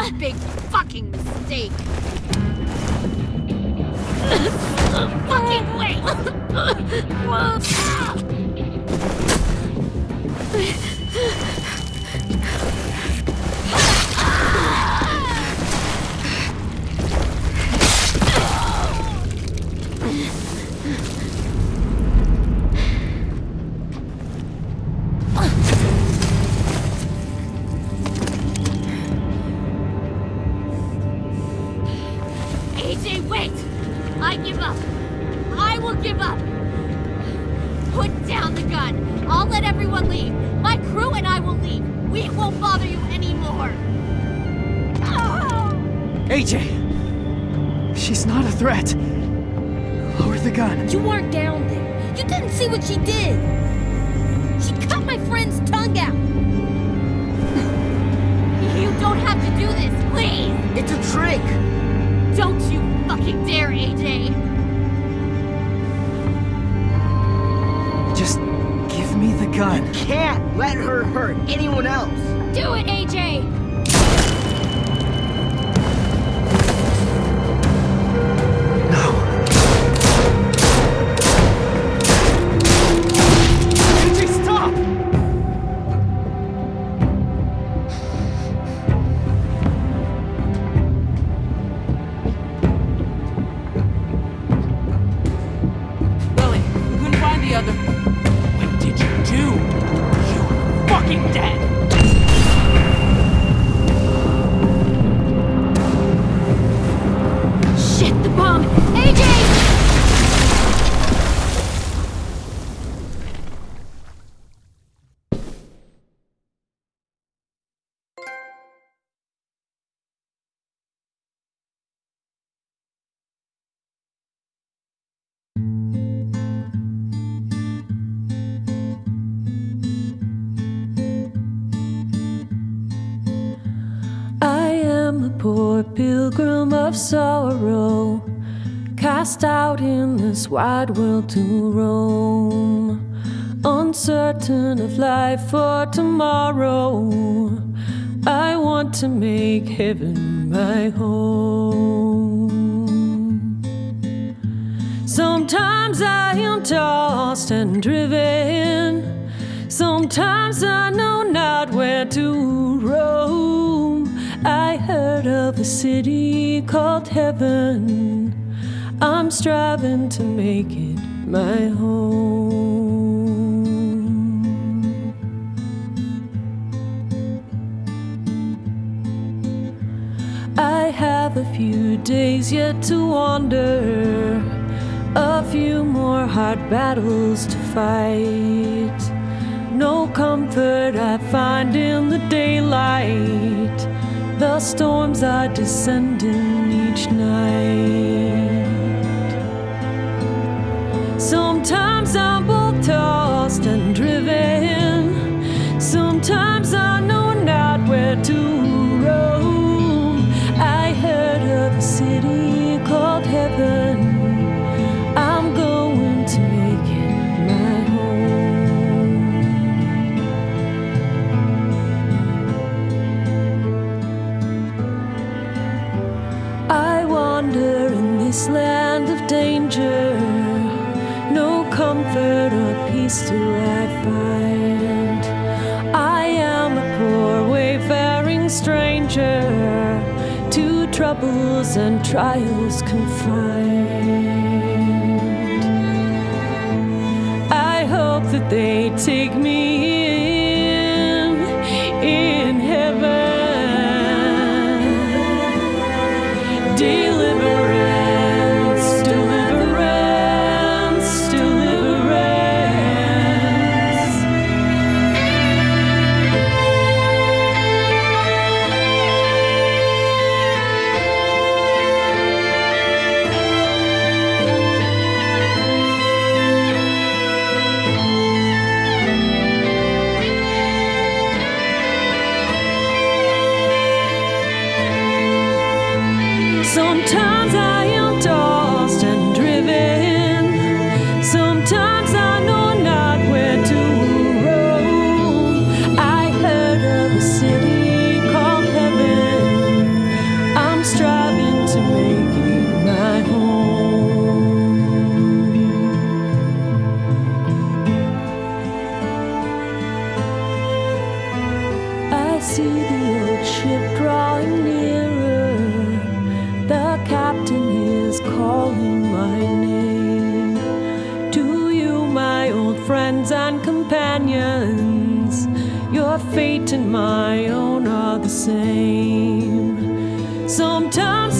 a big fucking mistake. Fucking wait! AJ, wait! I give up. I will give up. Put down the gun. I'll let everyone leave. My crew and I will leave. We won't bother you anymore. AJ! She's not a threat. Lower the gun. You weren't down there. You didn't see what she did. She cut my friend's tongue out. You don't have to do this, please. It's a trick. Don't you fucking dare, AJ. Just give me the gun. Can't let her hurt anyone else. Do it, AJ. Poor pilgrim of sorrow, cast out in this wide world to roam, uncertain of life for tomorrow. I want to make heaven my home. Sometimes I am tossed and driven, sometimes I know not where to roam. I heard of a city called heaven. I'm striving to make it my home. I have a few days yet to wander, a few more hard battles to fight. No comfort I find in the daylight. The storms are descending each night. Sometimes I'm both tossed and driven, sometimes I know not where to roam. I heard of a city called heaven. I'm going to make it my home. I wander in this land of danger, no comfort or peace do I find. I am a poor wayfaring stranger, to troubles and trials confined. I hope that they take me in heaven. Deliverance, deliverance, deliverance. see the old ship drawing nearer. The captain is calling my name. To you, my old friends and companions, your fate and my own are the same. Sometimes